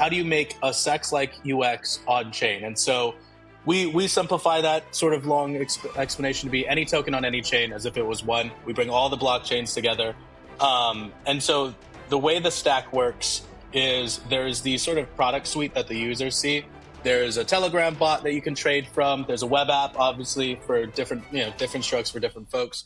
how do you make a sex-like UX on chain? And so we simplify that sort of long explanation to be any token on any chain as if it was one. We bring all the blockchains together. And so the way the stack works is there's the sort of product suite that the users see. There's a Telegram bot that you can trade from. There's a web app, obviously, for different strokes for different folks.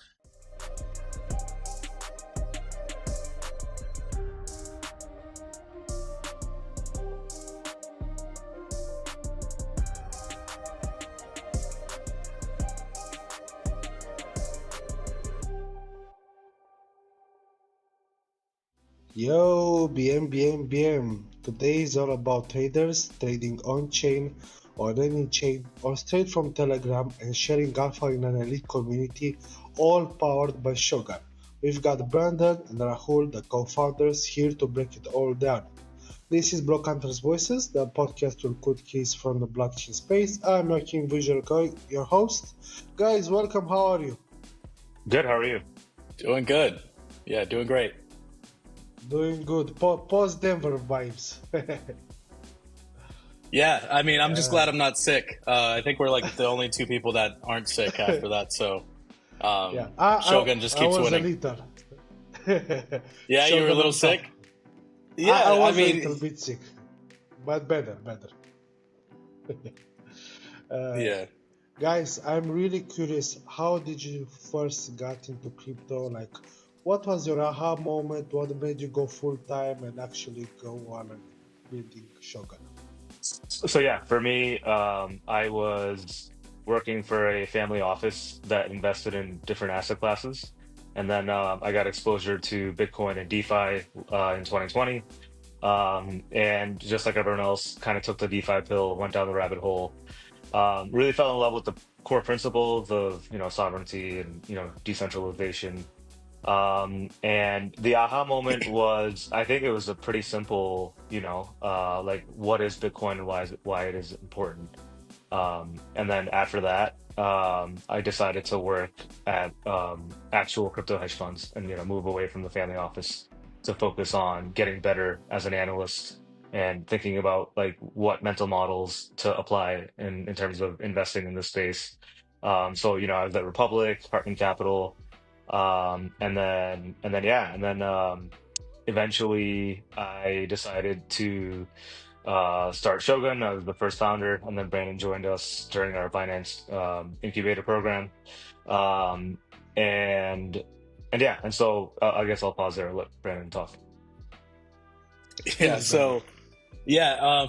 Yo, BM. Today is all about traders trading on-chain, on any chain, or straight from Telegram and sharing alpha in an elite community, all powered by Shogun. We've got Brandon and Rahul, the co-founders, here to break it all down. This is BlockHunters Voices, the podcast with good keys from the blockchain space. I'm your King Visual Guy, your host. Guys, welcome. How are you? Good. How are you? Doing good. Yeah, doing great. Doing good. Post Denver vibes. Yeah, I mean, I'm just glad I'm not sick. I think we're like the only two people that aren't sick after that. So Shogun just keeps winning. Yeah, Shogun, you were a little sick? Yeah, I was a little bit sick, but better. Yeah. Guys, I'm really curious. How did you first got into crypto? Like, what was your aha moment? What made you go full time and actually go on and building Shogun? So yeah, for me, I was working for a family office that invested in different asset classes. And then I got exposure to Bitcoin and DeFi in 2020. And just like everyone else, kind of took the DeFi pill, went down the rabbit hole. Really fell in love with the core principles of, sovereignty and, decentralization. And the aha moment was, I think it was a pretty simple, like what is Bitcoin and why it is important. And then after that, I decided to work at actual crypto hedge funds and move away from the family office to focus on getting better as an analyst and thinking about like what mental models to apply in terms of investing in this space. So I was at Republic, Heartland Capital, and then eventually I decided to start Shogun. I was the first founder, and then Brandon joined us during our finance incubator program. And so I guess I'll pause there and let Brandon talk. Yeah. So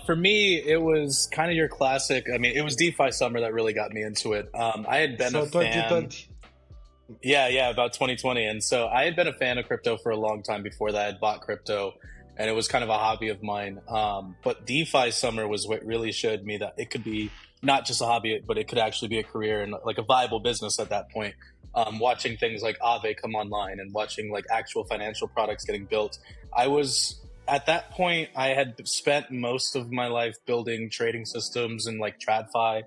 for me, it was kind of your classic. I mean, it was DeFi summer that really got me into it. I had been a fan. 2020. Yeah, about 2020. And so I had been a fan of crypto for a long time before that. I had bought crypto, and it was kind of a hobby of mine. But DeFi summer was what really showed me that it could be not just a hobby, but it could actually be a career and like a viable business at that point. Watching things like Aave come online and watching like actual financial products getting built. At that point, I had spent most of my life building trading systems and like TradFi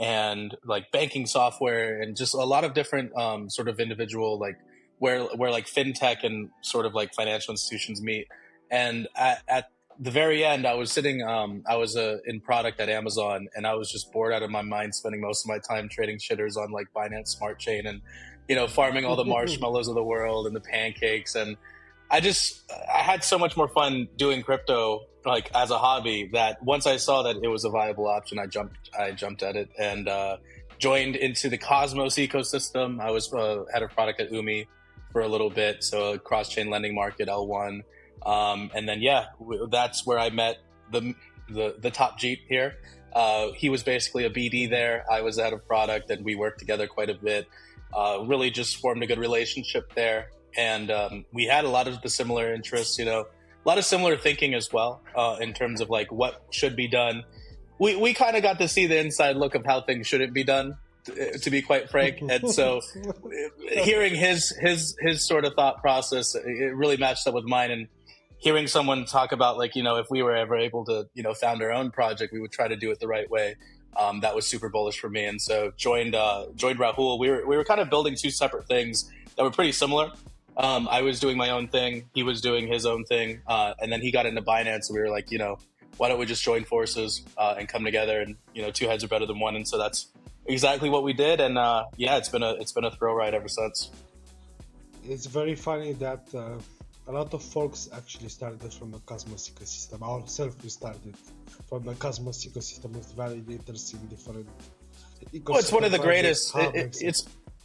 and like banking software and just a lot of different sort of individual like where like fintech and sort of like financial institutions meet. And at the very end, I was sitting, I was in product at Amazon, and I was just bored out of my mind, spending most of my time trading shitters on like Binance Smart Chain and, farming all the marshmallows of the world and the pancakes. And I had so much more fun doing crypto like as a hobby that once I saw that it was a viable option, I jumped at it and joined into the Cosmos ecosystem. I was head of product at Umi for a little bit, so a cross-chain lending market, L1. And then, that's where I met the top Jeep here. He was basically a BD there. I was out of product, and we worked together quite a bit. Really just formed a good relationship there. And we had a lot of the similar interests, a lot of similar thinking as well, in terms of like what should be done. We kind of got to see the inside look of how things shouldn't be done, to be quite frank. And so hearing his sort of thought process, it really matched up with mine. And hearing someone talk about like, if we were ever able to, found our own project, we would try to do it the right way. That was super bullish for me. And so joined Rahul. We were kind of building two separate things that were pretty similar. I was doing my own thing. He was doing his own thing. And then he got into Binance. And we were like, why don't we just join forces and come together? And two heads are better than one, and so that's exactly what we did. And it's been a thrill ride ever since. It's very funny that a lot of folks actually started from the Cosmos ecosystem. Ourselves, we started from the Cosmos ecosystem with validators in different ecosystems. Well, it's one of the greatest.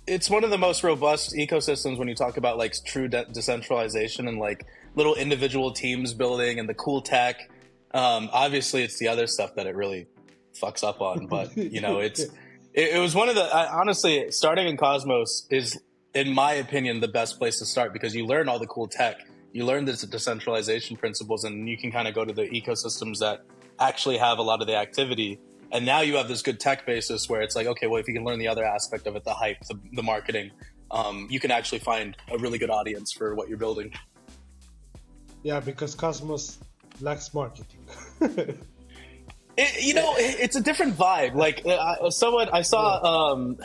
It's one of the most robust ecosystems when you talk about like true decentralization and like little individual teams building and the cool tech. Obviously, it's the other stuff that it really fucks up on. But it was one of the honestly, starting in Cosmos is, in my opinion, the best place to start, because you learn all the cool tech, you learn the decentralization principles, and you can kind of go to the ecosystems that actually have a lot of the activity. And now you have this good tech basis where it's like, okay, well, if you can learn the other aspect of it, the hype, the marketing, you can actually find a really good audience for what you're building. Yeah, because Cosmos lacks marketing. It's a different vibe. Like I saw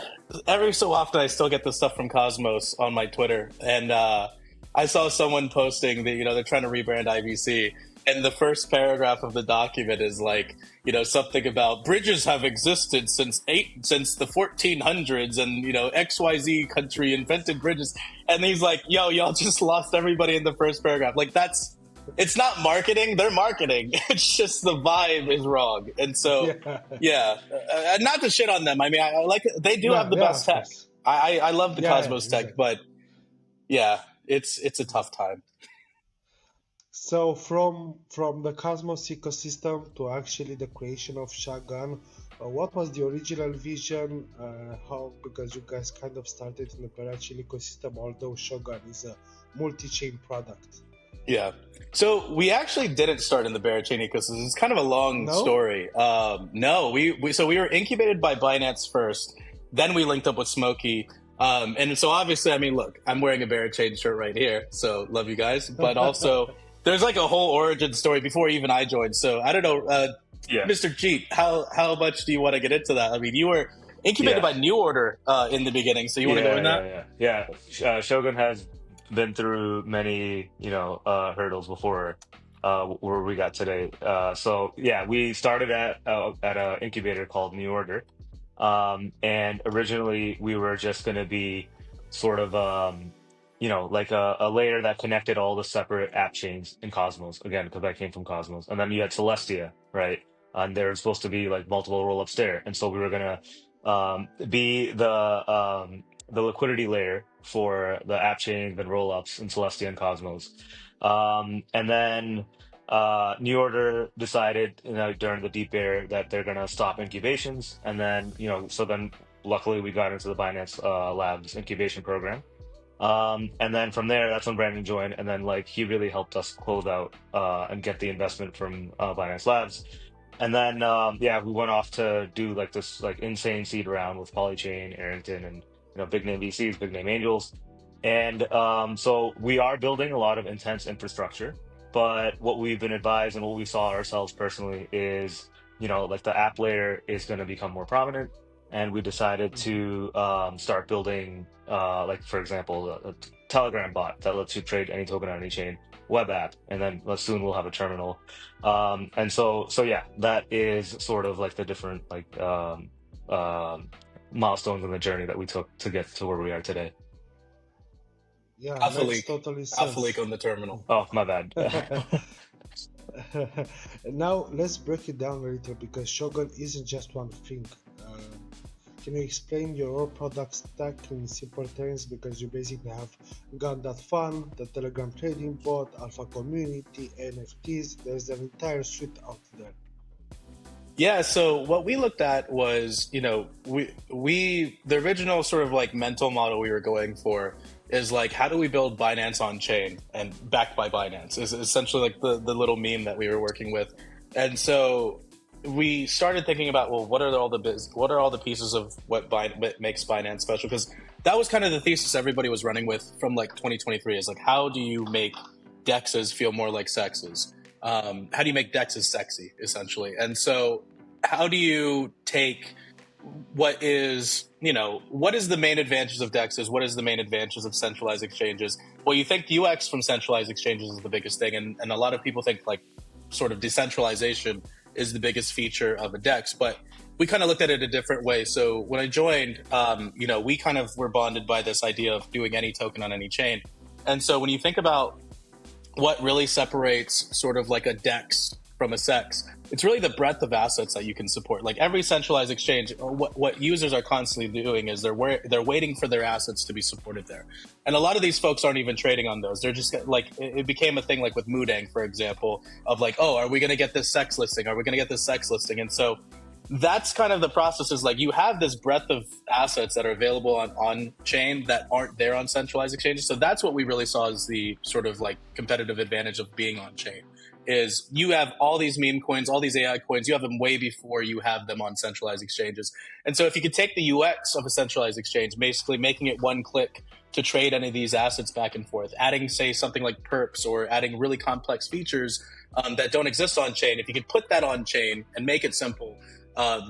every so often I still get this stuff from Cosmos on my Twitter, and I saw someone posting that they're trying to rebrand IBC, and the first paragraph of the document is like something about bridges have existed since the 1400s, and XYZ country invented bridges, and he's like, yo, y'all just lost everybody in the first paragraph. Like it's not marketing, they're marketing. It's just the vibe is wrong. And so, not to shit on them. I mean, I like they do have the best tech. I love the Cosmos tech, but it's a tough time. So from the Cosmos ecosystem to actually the creation of Shogun, what was the original vision? Because you guys kind of started in the Berachain ecosystem, although Shogun is a multi-chain product. Yeah. So we actually didn't start in the Berachain ecosystem. It's kind of a long story. No, we were incubated by Binance first. Then we linked up with Smokey. And so obviously, I mean, look, I'm wearing a Berachain shirt right here. So love you guys. But also, there's like a whole origin story before even I joined. So I don't know, Mr. Jeet, how much do you want to get into that? I mean, you were incubated by New Order in the beginning. So you want to go in that? Yeah. Shogun has been through many hurdles before where we got today. We started at an incubator called New Order, and originally we were just going to be sort of like a layer that connected all the separate app chains in Cosmos, again because I came from Cosmos. And then you had Celestia, right? And there was supposed to be like multiple roll-ups there, and so we were going to be the liquidity layer for the app chains and rollups in Celestia and Cosmos. And then New Order decided during the deep bear that they're going to stop incubations. And then, so then luckily we got into the Binance Labs incubation program. And then from there, that's when Brandon joined. And then he really helped us close out and get the investment from Binance Labs. And then, we went off to do this insane seed round with Polychain, Arrington, and big name VCs, big name angels. And so we are building a lot of intense infrastructure, but what we've been advised and what we saw ourselves personally is, the app layer is going to become more prominent. And we decided to start building, for example, a Telegram bot that lets you trade any token on any chain, web app, and then soon we'll have a terminal. And so that is sort of the different milestones in the journey that we took to get to where we are today. Yeah, Alpha makes totally sense. Alpha leak on the terminal. Oh, my bad. Now let's break it down a little, because Shogun isn't just one thing. Can you explain your product stack in simple terms? Because you basically have Gun.Fun, the Telegram trading bot, Alpha community, NFTs. There's an entire suite out there. Yeah, so what we looked at was, we the original sort of mental model we were going for is how do we build Binance on chain and backed by Binance is essentially the little meme that we were working with. And so we started thinking about, well, what are all the pieces of what makes Binance special? Because that was kind of the thesis everybody was running with from 2023 is how do you make DEXs feel more like sexes? How do you make DEXs sexy, essentially? And so how do you take what is the main advantages of DEXs? What is the main advantages of centralized exchanges? Well, you think UX from centralized exchanges is the biggest thing. And a lot of people think sort of decentralization is the biggest feature of a DEX. But we kind of looked at it a different way. So when I joined, we kind of were bonded by this idea of doing any token on any chain. And so when you think about what really separates sort of like a DEX from a SEX, it's really the breadth of assets that you can support. Like every centralized exchange, what users are constantly doing is they're waiting for their assets to be supported there. And a lot of these folks aren't even trading on those. They're just like, it became a thing like with Moodang, for example, of like, oh, are we going to get this SEX listing? Are we going to get this SEX listing? And so that's kind of the process, is like you have this breadth of assets that are available on chain that aren't there on centralized exchanges. So that's what we really saw as the sort of like competitive advantage of being on chain, is you have all these meme coins, all these AI coins, you have them way before you have them on centralized exchanges. And so if you could take the UX of a centralized exchange, basically making it one click to trade any of these assets back and forth, adding, say, something like perps or adding really complex features that don't exist on chain, if you could put that on chain and make it simple,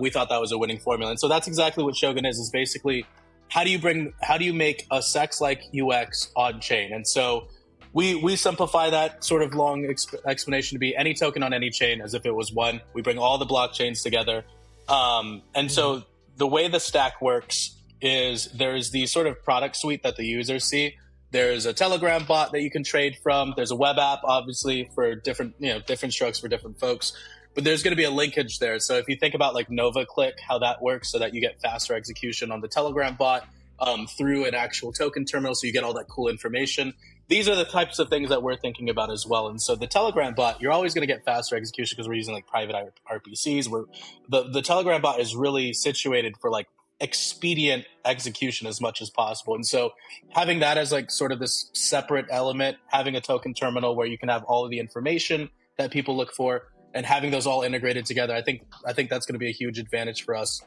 we thought that was a winning formula. And so that's exactly what Shogun is basically how do you make a SEX-like UX on chain? And so we simplify that sort of long explanation to be any token on any chain as if it was one. We bring all the blockchains together. So the way the stack works is there's the sort of product suite that the users see. There's a Telegram bot that you can trade from. There's a web app, obviously, for different strokes for different folks. But there's going to be a linkage there. So if you think about like NovaClick, how that works so that you get faster execution on the Telegram bot through an actual token terminal, so you get all that cool information. These are the types of things that we're thinking about as well. And so the Telegram bot, you're always going to get faster execution because we're using like private RPCs. The Telegram bot is really situated for like expedient execution as much as possible. And so having that as like sort of this separate element, having a token terminal where you can have all of the information that people look for, and having those all integrated together, I think that's going to be a huge advantage for us.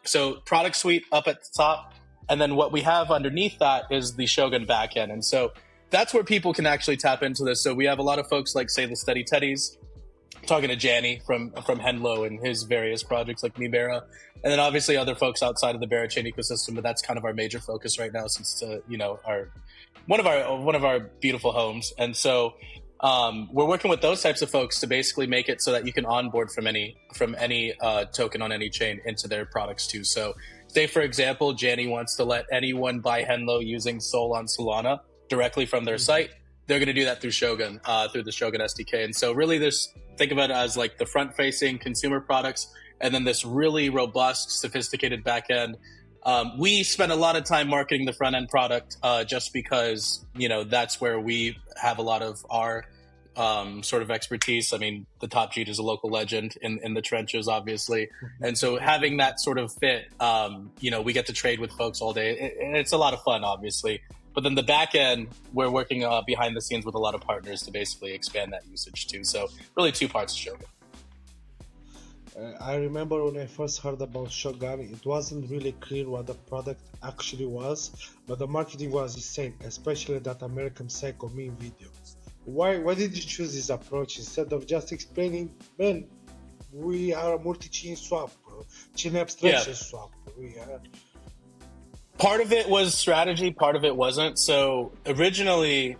So product suite up at the top, and then what we have underneath that is the Shogun backend. And so that's where people can actually tap into this. So we have a lot of folks like, say, the Steady Teddies, talking to Janny from Henlo and his various projects like Mibera, and then obviously other folks outside of the Berachain ecosystem. But that's kind of our major focus right now, since our one of our beautiful homes. And so we're working with those types of folks to basically make it so that you can onboard from any token on any chain into their products too. So say, for example, Janny wants to let anyone buy Henlo using Sol on Solana directly from their site. They're going to do that through Shogun, through the Shogun SDK. And so really think of it as like the front-facing consumer products, and then this really robust, sophisticated backend. We spend a lot of time marketing the front-end product just because, that's where we have a lot of our sort of expertise. I mean, the Top Jeet is a local legend in the trenches, obviously. And so having that sort of fit, we get to trade with folks all day. It's a lot of fun, obviously. But then the back end, we're working behind the scenes with a lot of partners to basically expand that usage too. So really two parts of Shogun. I remember when I first heard about Shogun, it wasn't really clear what the product actually was, but the marketing was insane, especially that American Psycho meme video. Why did you choose this approach instead of just explaining, man, we are a multi-chain swap, chain abstraction swap? Part of it was strategy, part of it wasn't. So originally,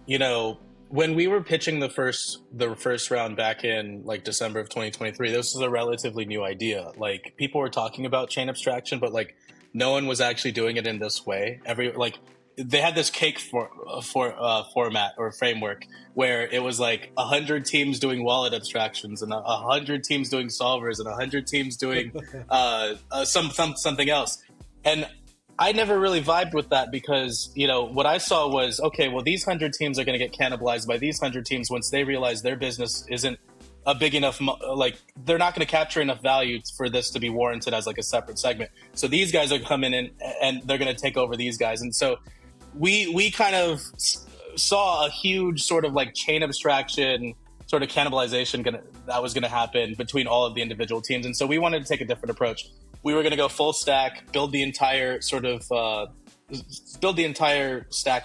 when we were pitching the first round back in like December of 2023, this was a relatively new idea. Like people were talking about chain abstraction, but like no one was actually doing it in this way. They had this cake format or framework where it was like 100 teams doing wallet abstractions and 100 teams doing solvers and 100 teams doing something else. And I never really vibed with that because, what I saw was, okay, well, these 100 teams are going to get cannibalized by these 100 teams once they realize their business isn't a big enough, like, they're not going to capture enough value for this to be warranted as like a separate segment. So these guys are coming in and they're going to take over these guys. And so we kind of saw a huge sort of like chain abstraction sort of cannibalization that was going to happen between all of the individual teams. And so we wanted to take a different approach. We were going to go full stack, build the entire stack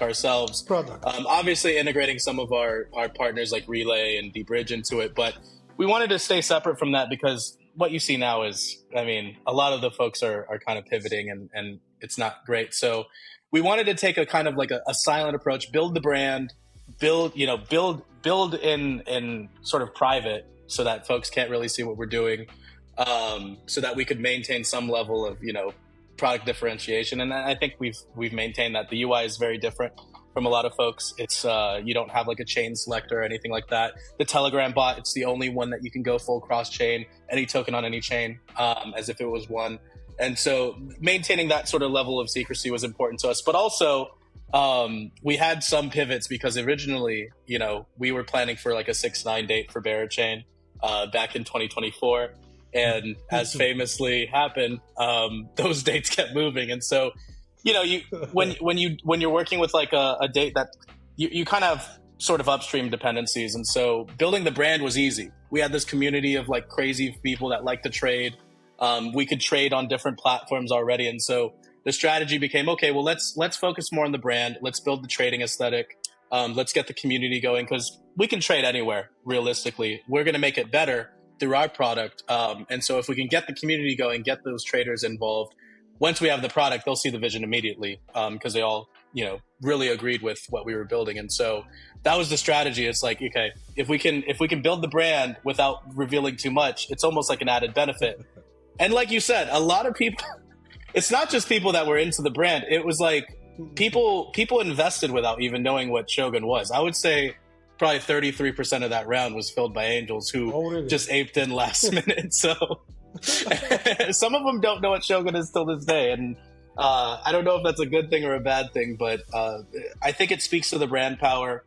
ourselves. Product. Obviously integrating some of our partners like Relay and Dbridge into it, but we wanted to stay separate from that because what you see now is, I mean, a lot of the folks are kind of pivoting and it's not great. So we wanted to take a kind of like a silent approach, build the brand, build in sort of private, so that folks can't really see what we're doing, so that we could maintain some level of, product differentiation. And I think we've maintained that. The UI is very different from a lot of folks. It's you don't have like a chain selector or anything like that. The Telegram bot, it's the only one that you can go full cross chain, any token on any chain, as if it was one. And so maintaining that sort of level of secrecy was important to us. But also, we had some pivots because originally, we were planning for like a 6-9 date for Berachain back in 2024. And as famously happened, those dates kept moving. And so, when you're working with like a date that you kind of have sort of upstream dependencies. And so building the brand was easy. We had this community of like crazy people that like to trade. We could trade on different platforms already. And so the strategy became, okay, well, let's focus more on the brand. Let's build the trading aesthetic. Let's get the community going, because we can trade anywhere. Realistically, we're going to make it better through our product. And so if we can get the community going, get those traders involved, once we have the product, they'll see the vision immediately, because they all, really agreed with what we were building. And so that was the strategy. It's like, okay, if we can build the brand without revealing too much, it's almost like an added benefit. And like you said, a lot of people, it's not just people that were into the brand. It was like people invested without even knowing what Shogun was. I would say probably 33% of that round was filled by angels who just aped in last minute. So some of them don't know what Shogun is till this day. And I don't know if that's a good thing or a bad thing, but I think it speaks to the brand power.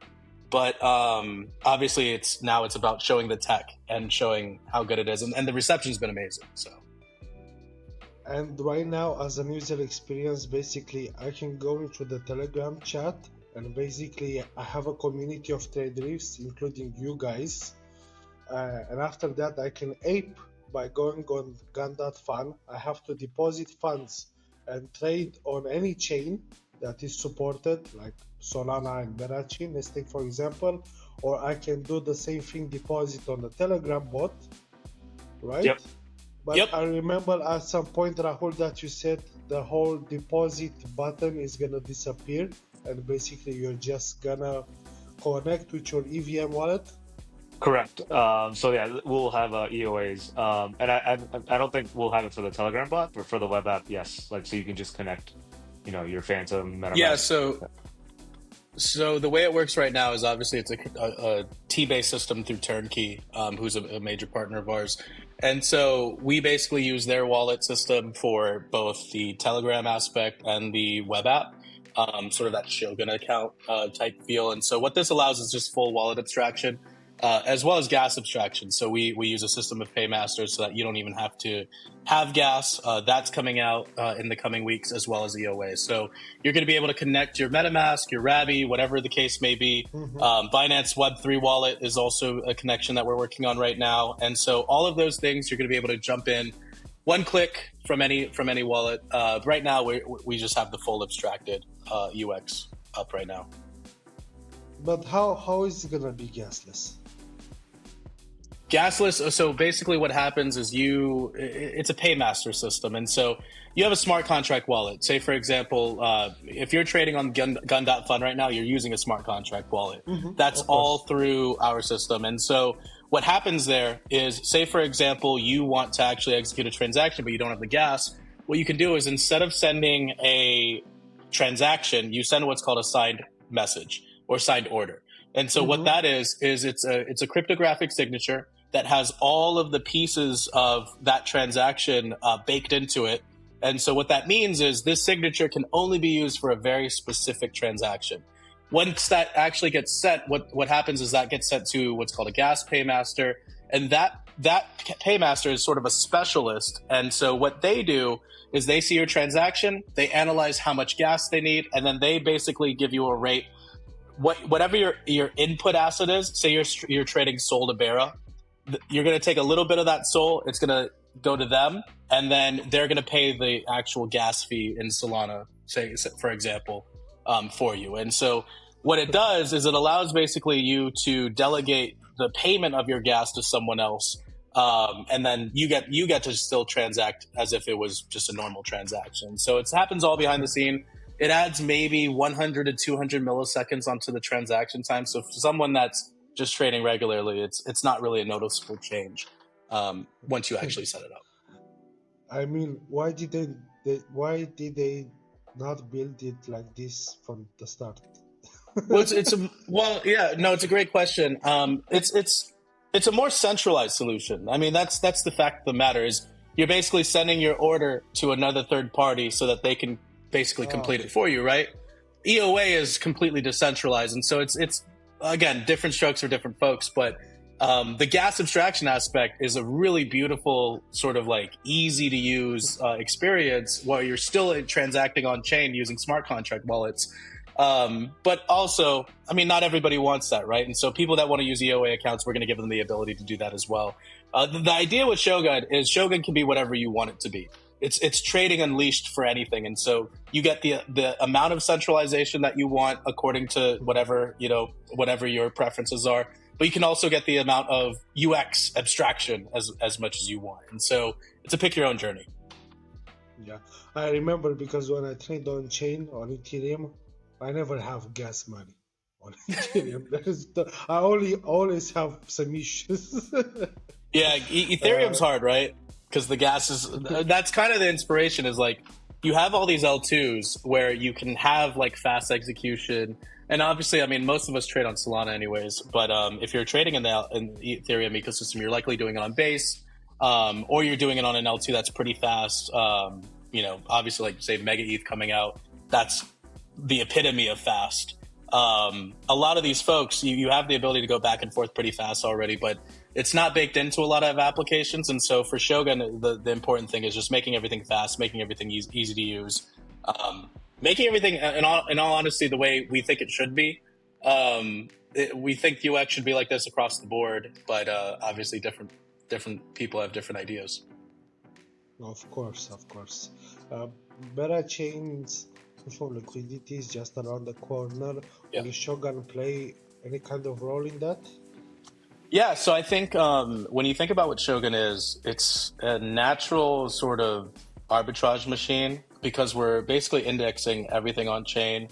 But obviously it's about showing the tech and showing how good it is. And the reception's been amazing. So. And right now, as a user experience, basically, I can go into the Telegram chat, and basically, I have a community of traders, including you guys. And after that, I can ape by going on gun.fun. I have to deposit funds and trade on any chain that is supported, like Solana and Berachain, let's take for example. Or I can do the same thing, deposit on the Telegram bot, right? Yep. But I remember at some point, Rahul, that you said the whole deposit button is gonna disappear, and basically you're just gonna connect with your EVM wallet. Correct. So yeah, we'll have EOAs, and I don't think we'll have it for the Telegram bot, but for the web app, yes. Like, so you can just connect, your Phantom MetaMask. Yeah. So the way it works right now is obviously it's a T-based system through Turnkey, who's a major partner of ours. And so we basically use their wallet system for both the Telegram aspect and the web app, sort of that Shogun account type feel. And so what this allows is just full wallet abstraction, as well as gas abstraction. So we use a system of paymasters so that you don't even have to have gas. That's coming out in the coming weeks, as well as EOA. So you're going to be able to connect your MetaMask, your Rabby, whatever the case may be. Binance Web3 wallet is also a connection that we're working on right now. And so all of those things, you're going to be able to jump in one click from any wallet. Right now, we just have the full abstracted UX up right now. But how is it going to be gasless? Gasless. So basically what happens is it's a paymaster system. And so you have a smart contract wallet. Say, for example, if you're trading on gun.fun right now, you're using a smart contract wallet. That's all through our system. And so what happens there is, say, for example, you want to actually execute a transaction, but you don't have the gas. What you can do is, instead of sending a transaction, you send what's called a signed message or signed order. And so what that is it's a cryptographic signature that has all of the pieces of that transaction baked into it. And so what that means is this signature can only be used for a very specific transaction. Once that actually gets sent, what happens is that gets sent to what's called a gas paymaster. And that paymaster is sort of a specialist. And so what they do is they see your transaction, they analyze how much gas they need, and then they basically give you a rate. Whatever your input asset is, say you're trading SOL to Bera, you're going to take a little bit of that SOL, it's going to go to them, and then they're going to pay the actual gas fee in Solana, say, for example, for you. And so what it does is it allows basically you to delegate the payment of your gas to someone else, and then you get to still transact as if it was just a normal transaction. So it happens all behind the scene. It adds maybe 100 to 200 milliseconds onto the transaction time. So for someone that's just trading regularly, it's not really a noticeable change once you actually set it up. I mean, why did they not build it like this from the start? Well, it's a great question. It's a more centralized solution. I mean, that's the fact of the matter is you're basically sending your order to another third party so that they can basically complete it for you, right? EOA is completely decentralized, and so it's again different strokes for different folks, but the gas abstraction aspect is a really beautiful sort of like easy to use experience while you're still transacting on chain using smart contract wallets. But also, I mean, not everybody wants that, right? And so people that want to use EOA accounts, we're going to give them the ability to do that as well. The idea with Shogun is Shogun can be whatever you want it to be. It's trading unleashed for anything, and so you get the amount of centralization that you want according to whatever your preferences are. But you can also get the amount of UX abstraction as much as you want, and so it's a pick your own journey. Yeah, I remember because when I trade on chain on Ethereum, I never have gas money on Ethereum. I always have some issues. Yeah, Ethereum's hard, right? Because the gas is, that's kind of the inspiration is like, you have all these L2s where you can have like fast execution. And obviously, I mean, most of us trade on Solana anyways, but if you're trading in the Ethereum ecosystem, you're likely doing it on Base, or you're doing it on an L2 that's pretty fast. Obviously like say Mega ETH coming out, that's the epitome of fast. A lot of these folks, you have the ability to go back and forth pretty fast already, but it's not baked into a lot of applications. And so for Shogun, the important thing is just making everything fast, making everything easy to use, making everything, in all honesty, the way we think it should be. We think UX should be like this across the board, but obviously different people have different ideas. Of course. Berachain's for liquidity is just around the corner. Yeah. Will Shogun play any kind of role in that? Yeah, so I think when you think about what Shogun is, it's a natural sort of arbitrage machine because we're basically indexing everything on chain.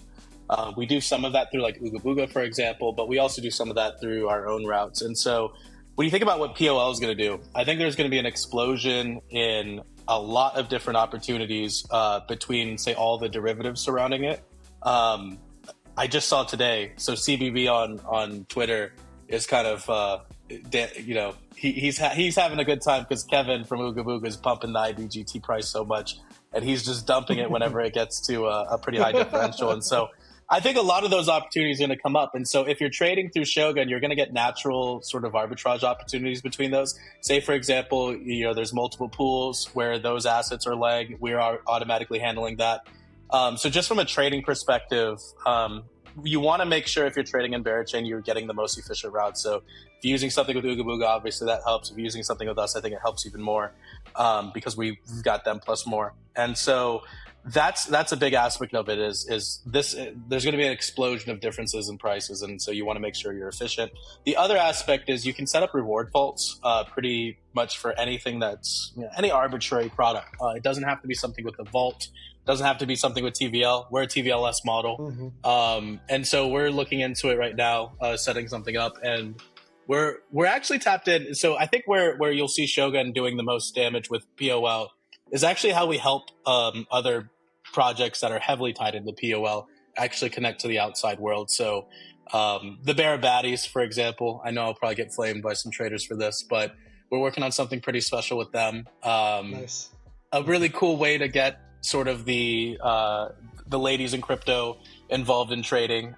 We do some of that through like Ooga Booga, for example, but we also do some of that through our own routes. And so when you think about what POL is going to do, I think there's going to be an explosion in a lot of different opportunities between, say, all the derivatives surrounding it. I just saw today, so CBB on Twitter is kind of, he's having a good time because Kevin from Ooga Booga is pumping the IBGT price so much, and he's just dumping it whenever it gets to a pretty high differential. And so I think a lot of those opportunities are going to come up. And so if you're trading through Shogun, you're going to get natural sort of arbitrage opportunities between those. Say, for example, there's multiple pools where those assets are leg. We are automatically handling that. So just from a trading perspective, you want to make sure if you're trading in Berachain, you're getting the most efficient route. So if you're using something with Ooga Booga, obviously that helps. If you're using something with us, I think it helps even more because we've got them plus more. And so that's a big aspect of it is this, there's going to be an explosion of differences in prices. And so you want to make sure you're efficient. The other aspect is you can set up reward vaults pretty much for anything that's any arbitrary product. It doesn't have to be something with a vault. Doesn't have to be something with TVL. We're a TVLS model. Mm-hmm. And so we're looking into it right now, setting something up, and we're actually tapped in. So I think where you'll see Shogun doing the most damage with POL is actually how we help other projects that are heavily tied into POL actually connect to the outside world. So the Berachain, for example, I know I'll probably get flamed by some traders for this, but we're working on something pretty special with them. Nice. A really cool way to get sort of the ladies in crypto involved in trading.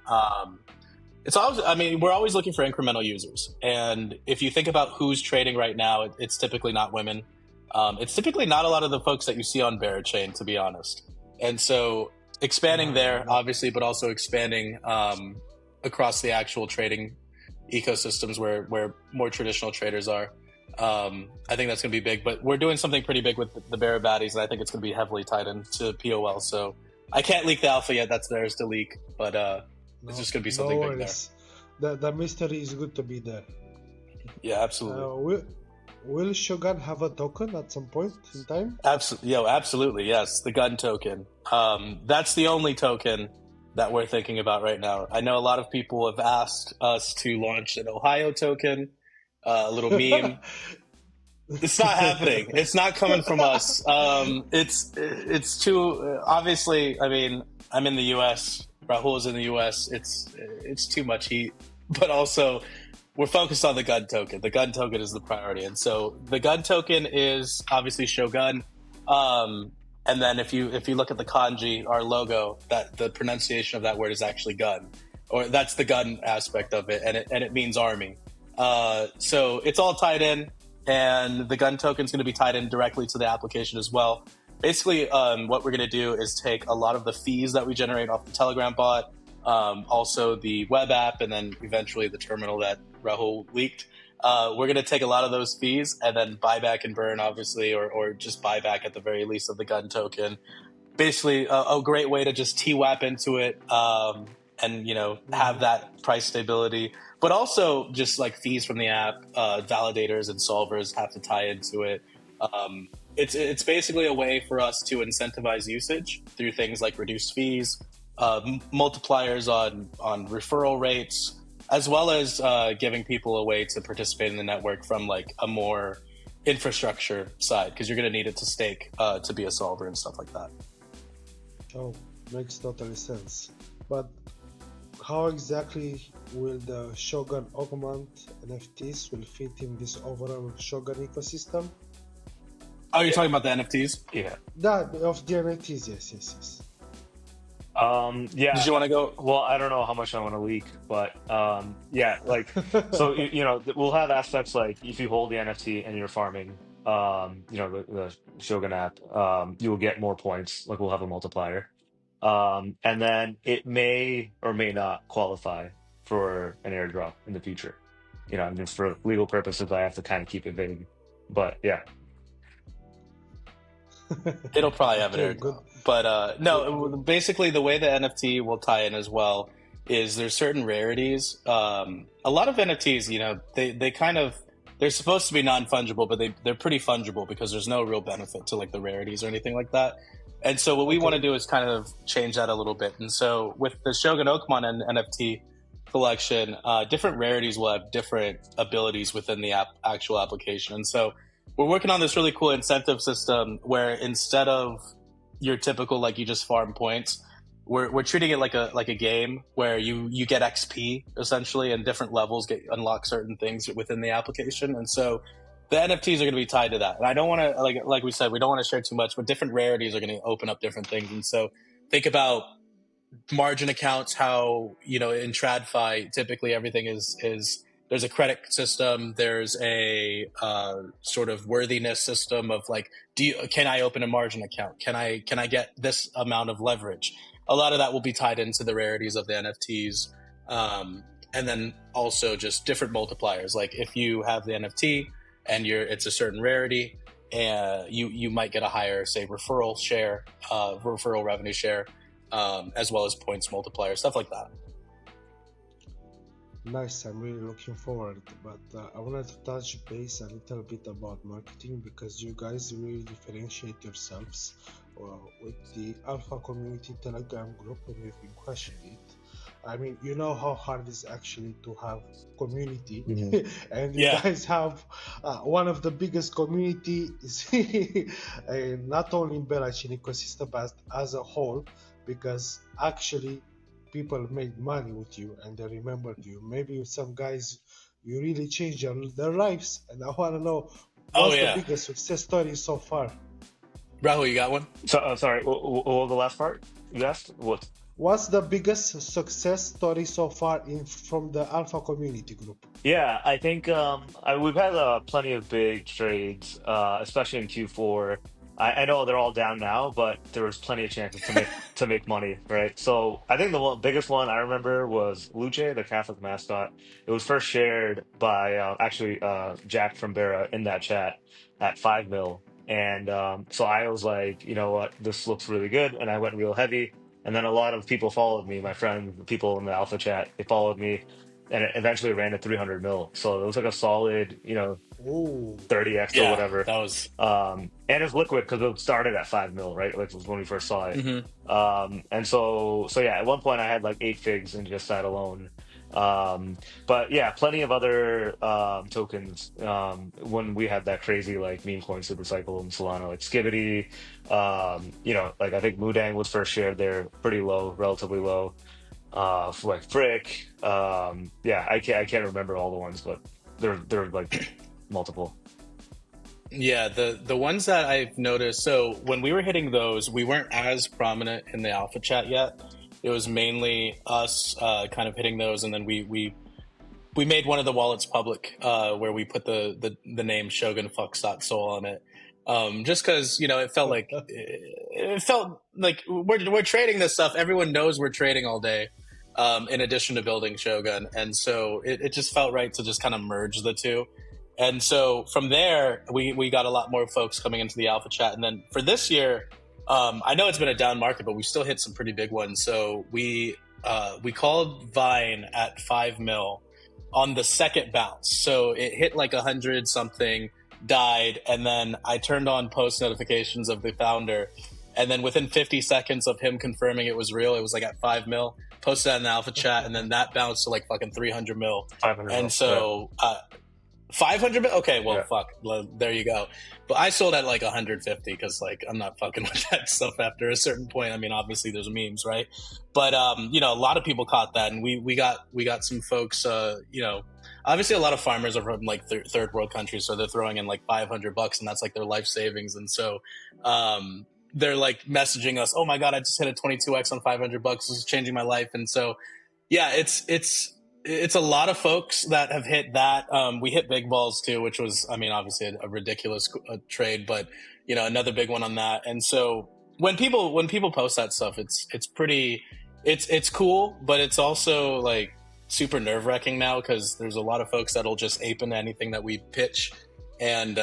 It's always, I mean, we're always looking for incremental users. And if you think about who's trading right now, it's typically not women. It's typically not a lot of the folks that you see on Berachain, to be honest. And so expanding there, obviously, but also expanding across the actual trading ecosystems where more traditional traders are. I think that's going to be big, but we're doing something pretty big with the Berachain, and I think it's going to be heavily tied into POL. So I can't leak the alpha yet. That's theirs to leak, but it's just going to be something big there. The mystery is good to be there. Yeah, absolutely. Will Shogun have a token at some point in time? Absolutely, yes. The gun token. That's the only token that we're thinking about right now. I know a lot of people have asked us to launch an Ohio token, a little meme. It's not happening. It's not coming from us. It's too obviously. I mean, I'm in the U.S. Rahul is in the U.S. It's too much heat, but also we're focused on the gun token. The gun token is the priority, and so the gun token is obviously Shogun. And then if you look at the kanji, our logo, that the pronunciation of that word is actually gun, or that's the gun aspect of it, and it means army. So it's all tied in, and the gun token is going to be tied in directly to the application as well. Basically, what we're going to do is take a lot of the fees that we generate off the Telegram bot, also the web app, and then eventually the terminal that Rahul leaked. We're going to take a lot of those fees and then buy back and burn, obviously, or just buy back at the very least of the gun token. Basically, a great way to just TWAP into it, and have that price stability, but also just like fees from the app, validators and solvers have to tie into it. It's basically a way for us to incentivize usage through things like reduced fees, multipliers on referral rates, as well as giving people a way to participate in the network from like a more infrastructure side, because you're going to need it to stake to be a solver and stuff like that. Oh, makes totally sense. But how exactly will the Shogun Augment NFTs will fit in this overall Shogun ecosystem? Oh, you're talking about the NFTs? Yeah. That of the NFTs, yes. Yeah. Did you want to go? Well, I don't know how much I want to leak, but yeah, like, so we'll have aspects like if you hold the NFT and you're farming, the Shogun app, you will get more points. Like we'll have a multiplier, and then it may or may not qualify for an airdrop in the future. And just for legal purposes, I have to kind of keep it vague. But yeah. It'll probably have an Okay, airdrop. good. But no, basically the way the NFT will tie in as well is there's certain rarities. A lot of NFTs, they kind of, they're supposed to be non-fungible, but they're pretty fungible because there's no real benefit to like the rarities or anything like that. And so what we want to do is kind of change that a little bit. And so with the Shogun Oakmon NFT collection, different rarities will have different abilities within the actual application. And so we're working on this really cool incentive system where instead of your typical like you just farm points, we're treating it like a game where you get XP essentially, and different levels unlock certain things within the application. And so the NFTs are going to be tied to that. And I don't want to like we said, we don't want to share too much, but different rarities are going to open up different things. And so think about margin accounts, how in TradFi typically everything is there's a credit system, there's a sort of worthiness system of like, can I open a margin account? Can I get this amount of leverage? A lot of that will be tied into the rarities of the NFTs, and then also just different multipliers. Like if you have the NFT and it's a certain rarity, you might get a higher, say, referral revenue share, as well as points multiplier, stuff like that. Nice, I'm really looking forward, but I wanted to touch base a little bit about marketing because you guys really differentiate yourselves with the Alpha Community Telegram group, and we've been crushing it. I mean, you know how hard it is actually to have community, and you guys have one of the biggest communities, not only in Berachain ecosystem but as a whole, because actually people made money with you and they remembered you. Maybe with some guys you really changed their lives, and I want to know what's the biggest success story so far. Rahul, you got one? So sorry, what was the last part you asked? What's the biggest success story so far from the Alpha Community group? Yeah, I think we've had plenty of big trades, especially in Q4. I know they're all down now, but there was plenty of chances to make money, right? So I think the biggest one I remember was Luce, the Catholic mascot. It was first shared by Jack from Bera in that chat at 5 mil. And so I was like, you know what, this looks really good. And I went real heavy. And then a lot of people followed me, my friends, the people in the Alpha chat, they followed me. and it eventually ran to 300 mil. So it was like a solid, Oh, 30x or Yeah, whatever. that was. And it's liquid because it started at 5 mil, right? Like was when we first saw it. Mhm. And so yeah, at one point I had like 8 figs in just that alone. But yeah, plenty of other tokens. When we had that crazy like meme coin super cycle in Solana, like Skibidi, like I think Mudang was first shared there, pretty low, relatively low. Like Frick. Yeah, I can't remember all the ones, but they're like multiple. Yeah, the ones that I've noticed. So when we were hitting those, we weren't as prominent in the alpha chat yet. It was mainly us kind of hitting those, and then we made one of the wallets public where we put the name Shogun Soul on it. Just because it felt like we're trading this stuff. Everyone knows we're trading all day. In addition to building Shogun, and so it just felt right to just kind of merge the two. And so from there, we got a lot more folks coming into the alpha chat. And then for this year, I know it's been a down market, but we still hit some pretty big ones. So we called Vine at 5 mil on the second bounce. So it hit like 100 something, died, and then I turned on post notifications of the founder. And then within 50 seconds of him confirming it was real, it was like at 5 mil. Posted that in the alpha chat, and then that bounced to like fucking 300 mil. 500 mil. And so 500 mil? Okay, well, Yeah. fuck. Well, there you go. But I sold at like 150 because like I'm not fucking with that stuff after a certain point. I mean, obviously there's memes, right? But a lot of people caught that, and we got some folks. Obviously a lot of farmers are from like third world countries, so they're throwing in like $500, and that's like their life savings. And so they're like messaging us, "Oh my god, I just hit a 22x on $500. This is changing my life." And so, yeah, it's a lot of folks that have hit that. We hit big balls too, which was, I mean, obviously a ridiculous trade, but another big one on that. And so when people post that stuff, it's cool, but it's also like super nerve wracking now because there's a lot of folks that'll just ape into anything that we pitch. And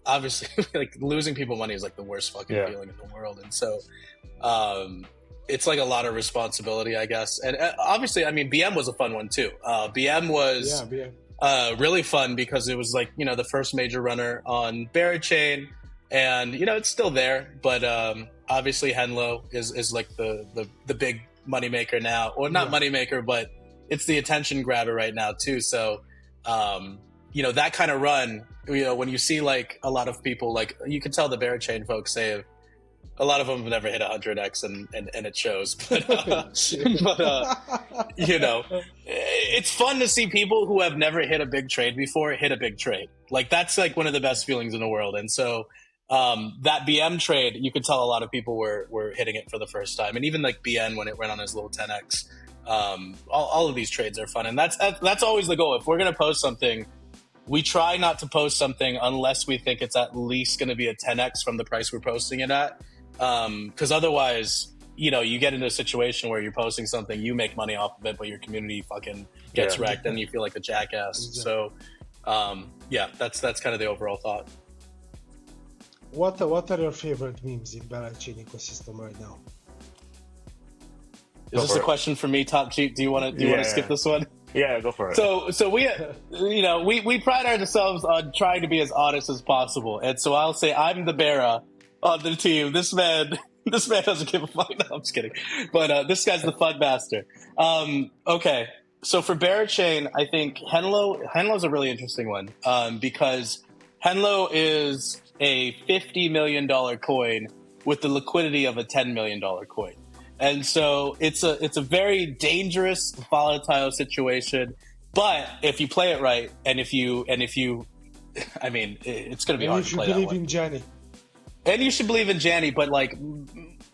obviously, like losing people money is like the worst fucking feeling in the world. And so it's like a lot of responsibility, I guess. And obviously, I mean, BM was a fun one too. BM was really fun because it was like, the first major runner on Berachain. And, it's still there. But obviously, Henlo is like the big moneymaker now. Or not moneymaker, but it's the attention grabber right now too. So, that kind of run, when you see like a lot of people, like you can tell the Berachain folks say a lot of them have never hit 100x and it shows. But it's fun to see people who have never hit a big trade before hit a big trade. Like that's like one of the best feelings in the world. And so that BM trade, you could tell a lot of people were hitting it for the first time. And even like BN when it went on his little 10x, all of these trades are fun. And that's always the goal. If we're going to post something, we try not to post something unless we think it's at least going to be a 10x from the price we're posting it at. Because otherwise, you get into a situation where you're posting something, you make money off of it, but your community fucking gets wrecked and you feel like a jackass. So, that's kind of the overall thought. What are your favorite memes in Berachain ecosystem right now? Is this a question for me, Top Cheap? Do you want to skip this one? Yeah, go for it. So we pride ourselves on trying to be as honest as possible, and so I'll say I'm the Bera on the team. This man doesn't give a fuck. No, I'm just kidding. But this guy's the fun master. Okay, so for Berachain, I think Henlo's a really interesting one because Henlo is a $50 million coin with the liquidity of a $10 million coin. And so it's a very dangerous, volatile situation. But if you play it right, and if you, I mean, it's going to be hard to play that one. And you should believe in Johnny. And you should believe in Janny, but like,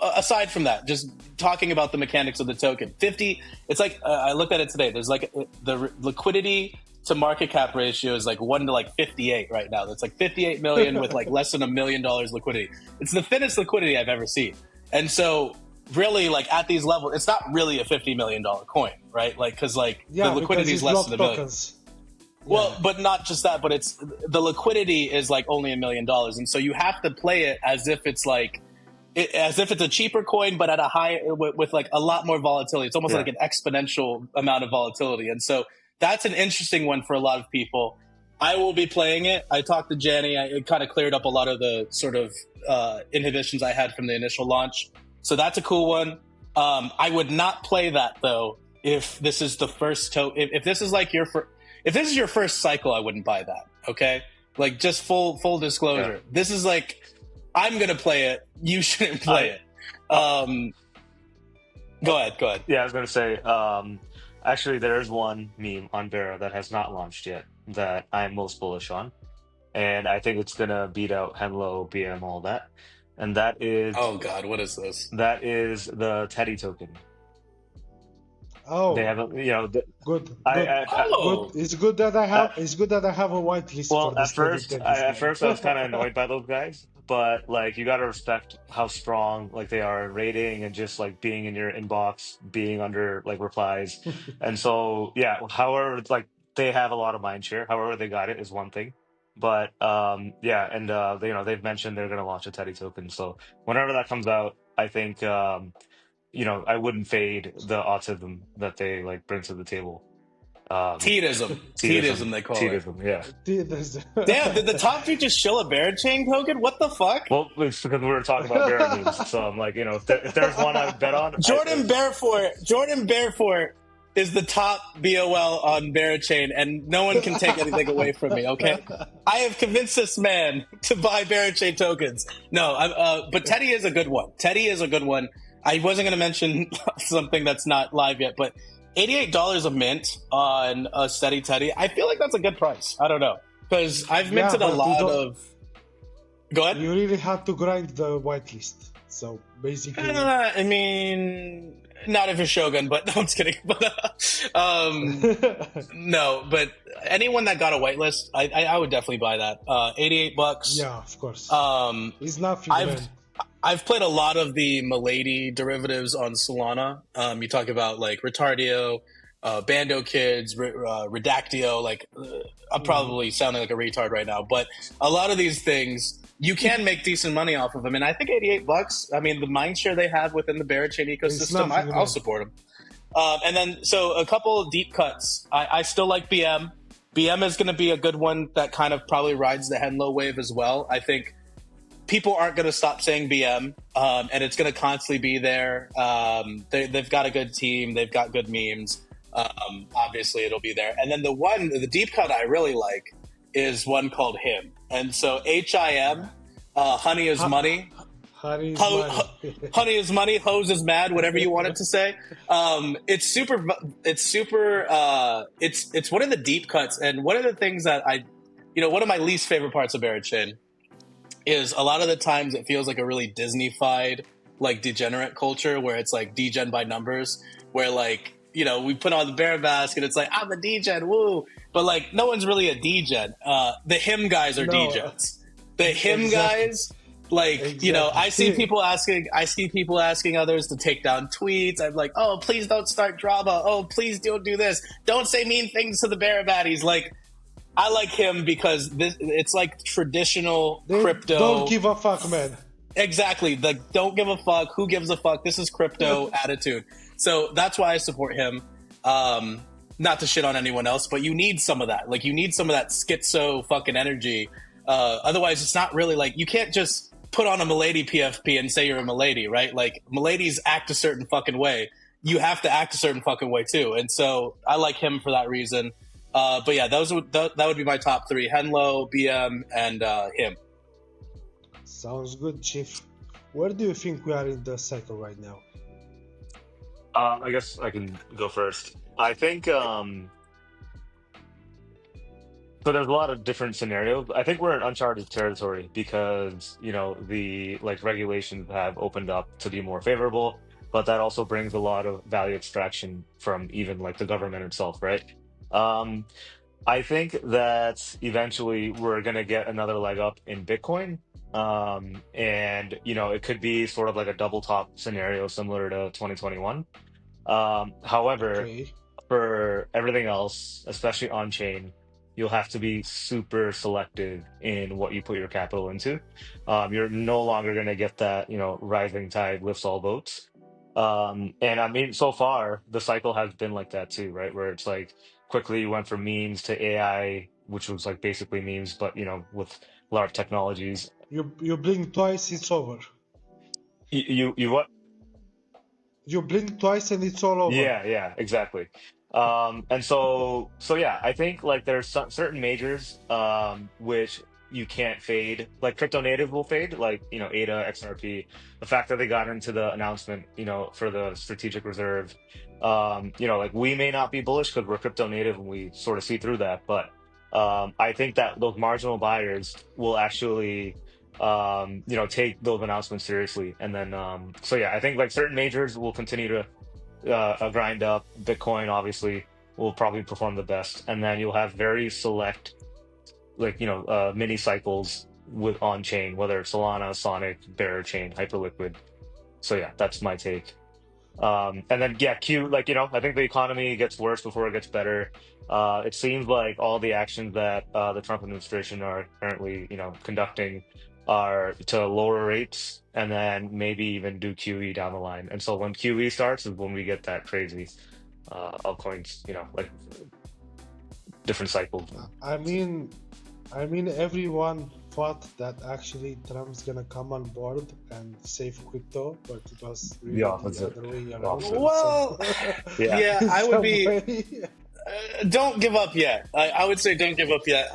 aside from that, just talking about the mechanics of the token, 50. It's like I looked at it today. There's like the liquidity to market cap ratio is like 1 to like 58 right now. That's like 58 million with like less than $1 million liquidity. It's the thinnest liquidity I've ever seen. And so really, like at these levels, it's not really a $50 million coin, right? Like, because like the liquidity is less than $1 million. Well, but not just that, but it's the liquidity is like only $1 million, and so you have to play it as if it's like as if it's a cheaper coin, but at a high with like a lot more volatility. It's almost like an exponential amount of volatility, and so that's an interesting one for a lot of people. I will be playing it. I talked to Janny. It kind of cleared up a lot of the sort of inhibitions I had from the initial launch. So that's a cool one. I would not play that though if this is the first if this is like if this is your first cycle, I wouldn't buy that. Okay, like just full disclosure. Yeah. This is like I'm gonna play it. You shouldn't play it. Go ahead. Yeah, I was gonna say. Actually, there is one meme on Bera that has not launched yet that I'm most bullish on, and I think it's gonna beat out Henlo, BM, all that. And that is Oh God, what is this? the Teddy token. They Oh, haven't, good, I, good, I, I Oh, good. It's good that I uh, have. It's good that I have a whitelist for well, the at steady first, teddies, at man. first I was kind of annoyed by those guys, but like you got to respect how strong like they are in rating and just like being in your inbox, being under like replies, and so yeah. However, like they have a lot of mind share. However, they got it is one thing, but yeah, and they've mentioned they're going to launch a Teddy token, so whenever that comes out, I think I wouldn't fade the autism that they like bring to the table. Um, Teedism, Teedism, they call it. Teedism, yeah. There's- Damn, did the top two just show a Berachain token? What the fuck? Well, it's because we were talking about Bear memes, so I'm like, if there's one I would bet on, Jordan Barefort is the top BOL on Berachain, and no one can take anything away from me. Okay, I have convinced this man to buy Berachain tokens. No, but Teddy is a good one. Teddy is a good one. I wasn't going to mention something that's not live yet, but $88 a mint on a steady Teddy. I feel like that's a good price. I don't know because I've yeah, minted a but you lot don't. of. Go ahead. You really have to grind the whitelist. So basically, I mean, not if you're Shogun, but no, I'm just kidding. But no, but anyone that got a whitelist, I would definitely buy that. $88. yeah, of course, Um, it's nothing, I've man. I've played a lot of the Milady derivatives on Solana. You talk about like Retardio, Bando Kids, Redactio. Like, I'm probably sounding like a retard right now, but a lot of these things you can make decent money off of them. And I think $88. I mean, the mindshare they have within the Berachain It's ecosystem, nothing, I'll man. support them. And then, so a couple of deep cuts. I still like BM. BM is going to be a good one that kind of probably rides the Henlo wave as well. I think people aren't going to stop saying BM, and it's going to constantly be there. They've got a good team. They've got good memes. Obviously, it'll be there. And then the deep cut I really like is one called Him. And so HIM, Honey is Money. Honey is Ho- money. Honey is money, hose is mad, whatever you want it to say. It's one of the deep cuts, and one of the things that one of my least favorite parts of Berachain is a lot of the times it feels like a really Disney-fied, like degenerate culture where it's like degen by numbers, where like we put on the bear mask and it's like I'm a degen, woo, but like no one's really a degen. The him guys are No, degens. The him exactly, guys. Like, exactly. I see people asking others to take down tweets. I'm like, oh, please don't start drama. Oh, please don't do this. Don't say mean things to the bear baddies. Like, I like him because it's like traditional They crypto. don't give a fuck, man. Exactly. The don't give a fuck. Who gives a fuck? This is crypto attitude. So that's why I support him. Not to shit on anyone else, but you need some of that. Like, you need some of that schizo fucking energy. Otherwise, it's not really like you can't just put on a Milady PFP and say you're a Milady, right? Like, Miladies act a certain fucking way. You have to act a certain fucking way too. And so I like him for that reason. But yeah, that would be my top three: Henlo, BM, and him. Sounds good, Chief. Where do you think we are in the cycle right now? I guess I can go first. I think so. There's a lot of different scenarios. I think we're in uncharted territory because the like regulations have opened up to be more favorable, but that also brings a lot of value extraction from even like the government itself, right? Um, I think that eventually we're going to get another leg up in Bitcoin. And it could be sort of like a double top scenario similar to 2021. However, Okay. for everything else, especially on chain, you'll have to be super selective in what you put your capital into. You're no longer going to get that, rising tide lifts all boats. And I mean, so far, the cycle has been like that too, right? Where it's like quickly went from memes to AI, which was like basically memes, but with a lot of technologies. You blink twice, it's over. You what? You blink twice and it's all over. Yeah, exactly. And so yeah, I think like there's certain majors which you can't fade. Like crypto native will fade, like ADA, XRP. The fact that they got into the announcement, for the strategic reserve, like we may not be bullish because we're crypto native and we sort of see through that, but I think that those marginal buyers will actually take those announcements seriously. And then so yeah, I think like certain majors will continue to grind up. Bitcoin obviously will probably perform the best, and then you'll have very select like mini cycles with on chain, whether it's Solana, Sonic, Berachain, Hyperliquid. So yeah, that's my take. And then yeah, Q, like I think the economy gets worse before it gets better. It seems like all the actions that the Trump administration are currently conducting are to lower rates and then maybe even do QE down the line. And so when QE starts is when we get that crazy altcoins, like different cycles. I mean, everyone thought that actually Trump's gonna come on board and save crypto, but it was really The the opposite. other way The around. opposite. Well, Yeah. yeah, I would Some be. way. Don't give up yet. I would say don't give up yet.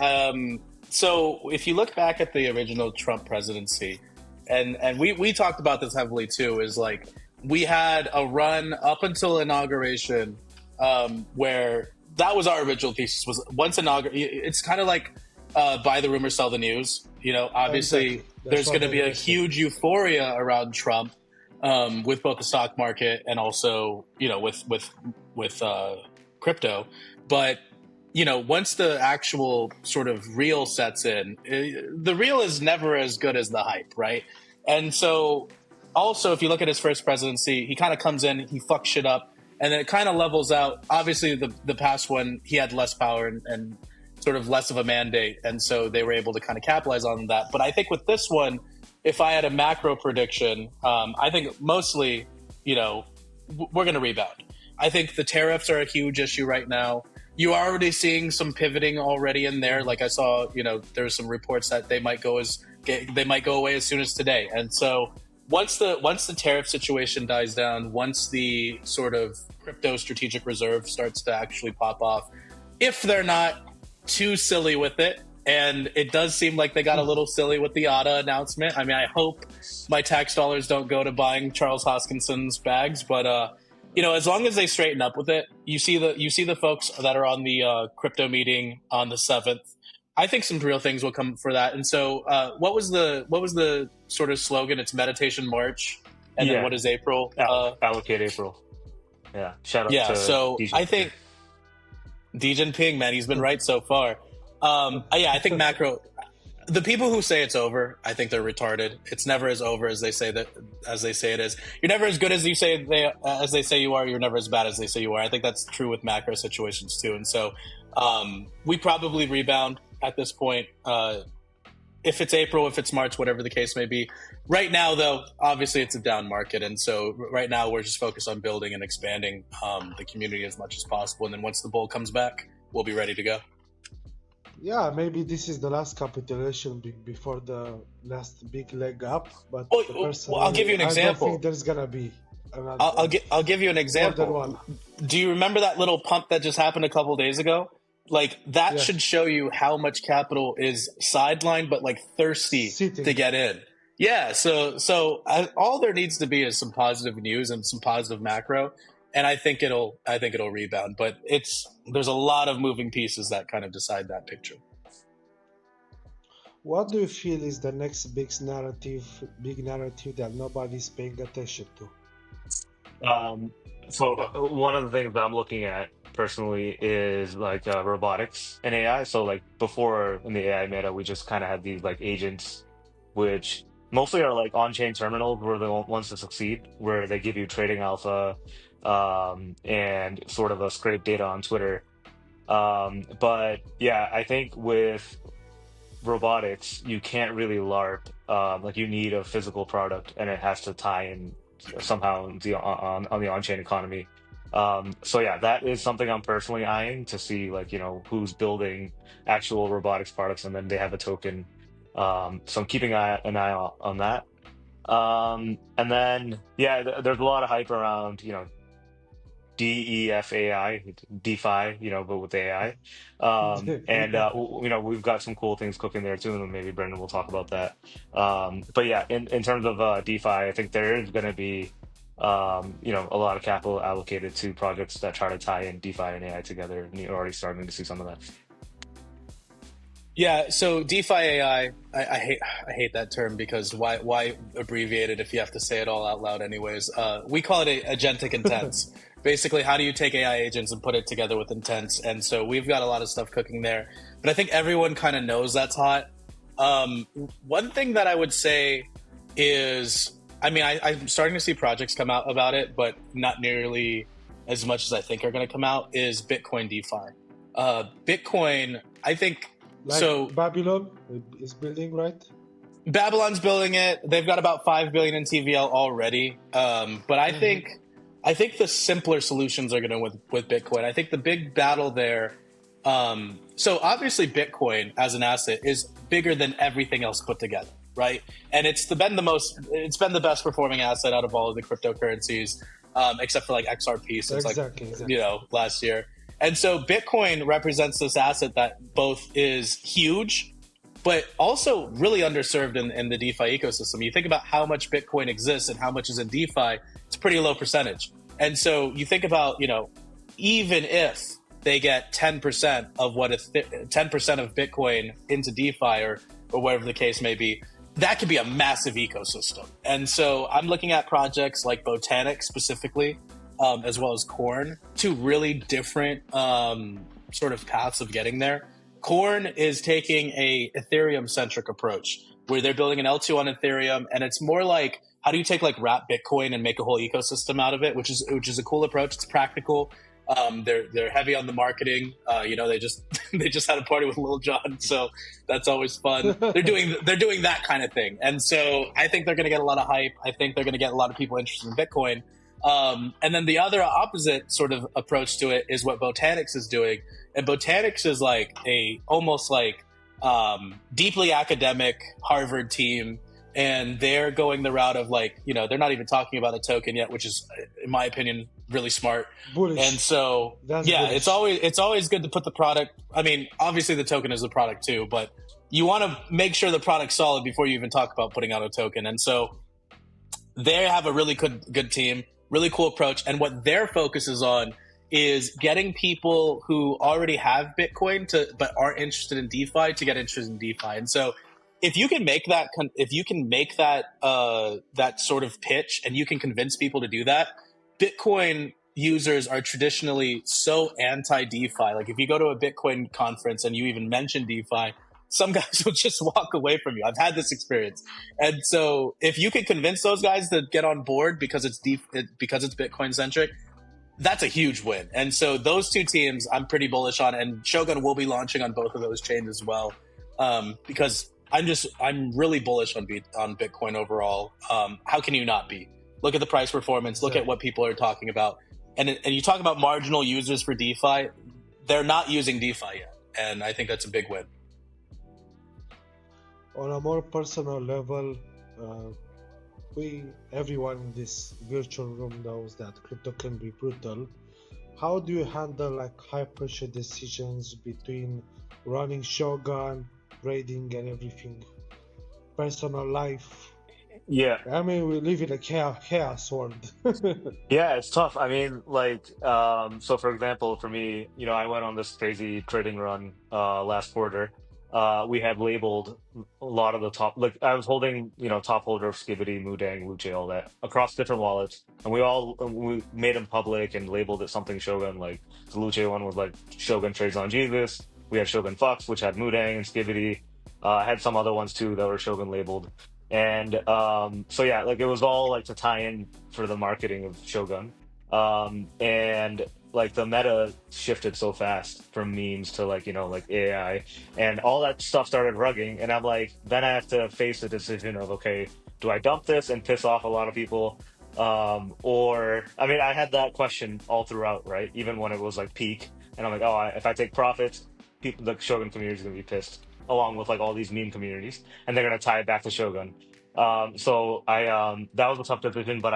So if you look back at the original Trump presidency, and we talked about this heavily too, is like we had a run up until inauguration, where that was our original thesis was once inauguration. It's kind of like buy the rumor, sell the news. Obviously Exactly. That's there's what going to I be a always say. huge euphoria around Trump, with both the stock market and also with crypto. But once the actual sort of real sets in, the real is never as good as the hype, right? And so also if you look at his first presidency, he kind of comes in, he fucks shit up, and then it kind of levels out. Obviously the past one, he had less power and sort of less of a mandate, and so they were able to kind of capitalize on that. But I think with this one, if I had a macro prediction, I think mostly we're going to rebound. I think the tariffs are a huge issue right now. You are already seeing some pivoting already in there. Like I saw, there's some reports that they might go away as soon as today. And so once the tariff situation dies down, once the sort of crypto strategic reserve starts to actually pop off, if they're not too silly with it, and it does seem like they got a little silly with the ADA announcement. I mean, I hope my tax dollars don't go to buying Charles Hoskinson's bags, but as long as they straighten up with it, you see the folks that are on the crypto meeting on the 7th. I think some real things will come for that. And so, what was the sort of slogan? It's Meditation March, and then what is April? Allocate April. Yeah, shout out yeah. to So DJ. I think Xi Jinping, man, he's been right so far. I think macro. The people who say it's over, I think they're retarded. It's never as over as they say it is. You're never as good as they say you are. You're never as bad as they say you are. I think that's true with macro situations too. And so we probably rebound at this point. If it's April, if it's March, whatever the case may be. Right now, though, obviously it's a down market, and so right now we're just focused on building and expanding the community as much as possible. And then once the bull comes back, we'll be ready to go. Yeah, maybe this is the last capitulation before the last big leg up. But I'll give you an example. I don't think there's gonna be another. I'll give you an example. Do you remember that little pump that just happened a couple of days ago? Like that should show you how much capital is sidelined, but like thirsty to get in. Yeah. So all there needs to be is some positive news and some positive macro. And I think it'll rebound, but there's a lot of moving pieces that kind of decide that picture. What do you feel is the next big narrative that nobody's paying attention to? So one of the things that I'm looking at personally is like robotics and AI. So like before in the AI meta, we just kind of had these like agents, which mostly are like on-chain terminals were the ones to succeed, where they give you trading alpha, and sort of a scrape data on Twitter. But yeah, I think with robotics, you can't really LARP. Like you need a physical product, and it has to tie in somehow on the on-chain economy. So yeah, that is something I'm personally eyeing to see, like, who's building actual robotics products, and then they have a token. So I'm keeping an eye on that. And then yeah, there's a lot of hype around, DEFAI, DeFi, but with AI. And we've got some cool things cooking there too, and maybe Brendan will talk about that. But yeah, in terms of DeFi, I think there is going to be a lot of capital allocated to projects that try to tie in DeFi and AI together, and you're already starting to see some of that. Yeah, so DeFi AI, I hate that term because why abbreviate it if you have to say it all out loud anyways? We call it agentic intents. Basically, how do you take AI agents and put it together with intents? And so we've got a lot of stuff cooking there. But I think everyone kind of knows that's hot. One thing that I would say is, I mean, I'm starting to see projects come out about it, but not nearly as much as I think are going to come out, is Bitcoin DeFi. Bitcoin, I think. Like So Babylon is building, right? Babylon's building it. They've got about 5 billion in TVL already. But I think the simpler solutions are going to with Bitcoin. I think the big battle there. So obviously Bitcoin as an asset is bigger than everything else put together, right? And it's been the best performing asset out of all of the cryptocurrencies, except for like XRP since Exactly. last year. And so Bitcoin represents this asset that both is huge, but also really underserved in the DeFi ecosystem. You think about how much Bitcoin exists and how much is in DeFi, it's a pretty low percentage. And so you think about, even if they get 10% of 10% of Bitcoin into DeFi or whatever the case may be, that could be a massive ecosystem. And so I'm looking at projects like Botanic specifically, as well as Corn, two really different sort of paths of getting there. Corn is taking a Ethereum-centric approach where they're building an L2 on Ethereum, and it's more like, how do you take like wrap Bitcoin and make a whole ecosystem out of it, which is a cool approach. It's practical. They're heavy on the marketing. They just they just had a party with Lil Jon, so that's always fun. They're doing that kind of thing, and so I think they're going to get a lot of hype. I think they're going to get a lot of people interested in Bitcoin. And then the other opposite sort of approach to it is what Botanics is doing. And Botanics is like almost like deeply academic Harvard team. And they're going the route of like, they're not even talking about a token yet, which is, in my opinion, really smart. Bullish. And so, That's yeah, bullish. it's always good to put the product. I mean, obviously the token is the product too, but you want to make sure the product's solid before you even talk about putting out a token. And so they have a really good team. Really cool approach. And what their focus is on is getting people who already have Bitcoin but aren't interested in DeFi to get interested in DeFi. And so if you can make that that sort of pitch and you can convince people to do that, Bitcoin users are traditionally so anti-DeFi. Like if you go to a Bitcoin conference and you even mention DeFi, some guys will just walk away from you. I've had this experience. And so if you can convince those guys to get on board because it's Bitcoin centric, that's a huge win. And so those two teams I'm pretty bullish on, and Shogun will be launching on both of those chains as well. Because I'm really bullish on Bitcoin overall. How can you not be? Look at the price performance, look at what people are talking about. And you talk about marginal users for DeFi, they're not using DeFi yet. And I think that's a big win. On a more personal level, everyone in this virtual room knows that crypto can be brutal. How do you handle like high pressure decisions between running Shogun, trading, and everything? Personal life. Yeah. I mean, we live in a chaos world. Yeah, it's tough. I mean, like, so for example, for me, I went on this crazy trading run last quarter. We had labeled a lot of the top, like I was holding, top holder of Skibbity, Mudang, Luce, all that across different wallets, and we made them public and labeled it something Shogun. Like the Luce one was like Shogun trades on Jesus. We had Shogun Fox, which had Mudang and Skibbity. I had some other ones too that were Shogun labeled. And so yeah, like it was all like to tie in for the marketing of Shogun. And like the meta shifted so fast from memes to like, like AI, and all that stuff started rugging. And I'm like, then I have to face the decision of, okay, do I dump this and piss off a lot of people? Or I mean, I had that question all throughout, right? Even when it was like peak, and I'm like, oh, if I take profits, people, the Shogun community is gonna be pissed, along with like all these meme communities, and they're gonna tie it back to Shogun. So I that was a tough decision, but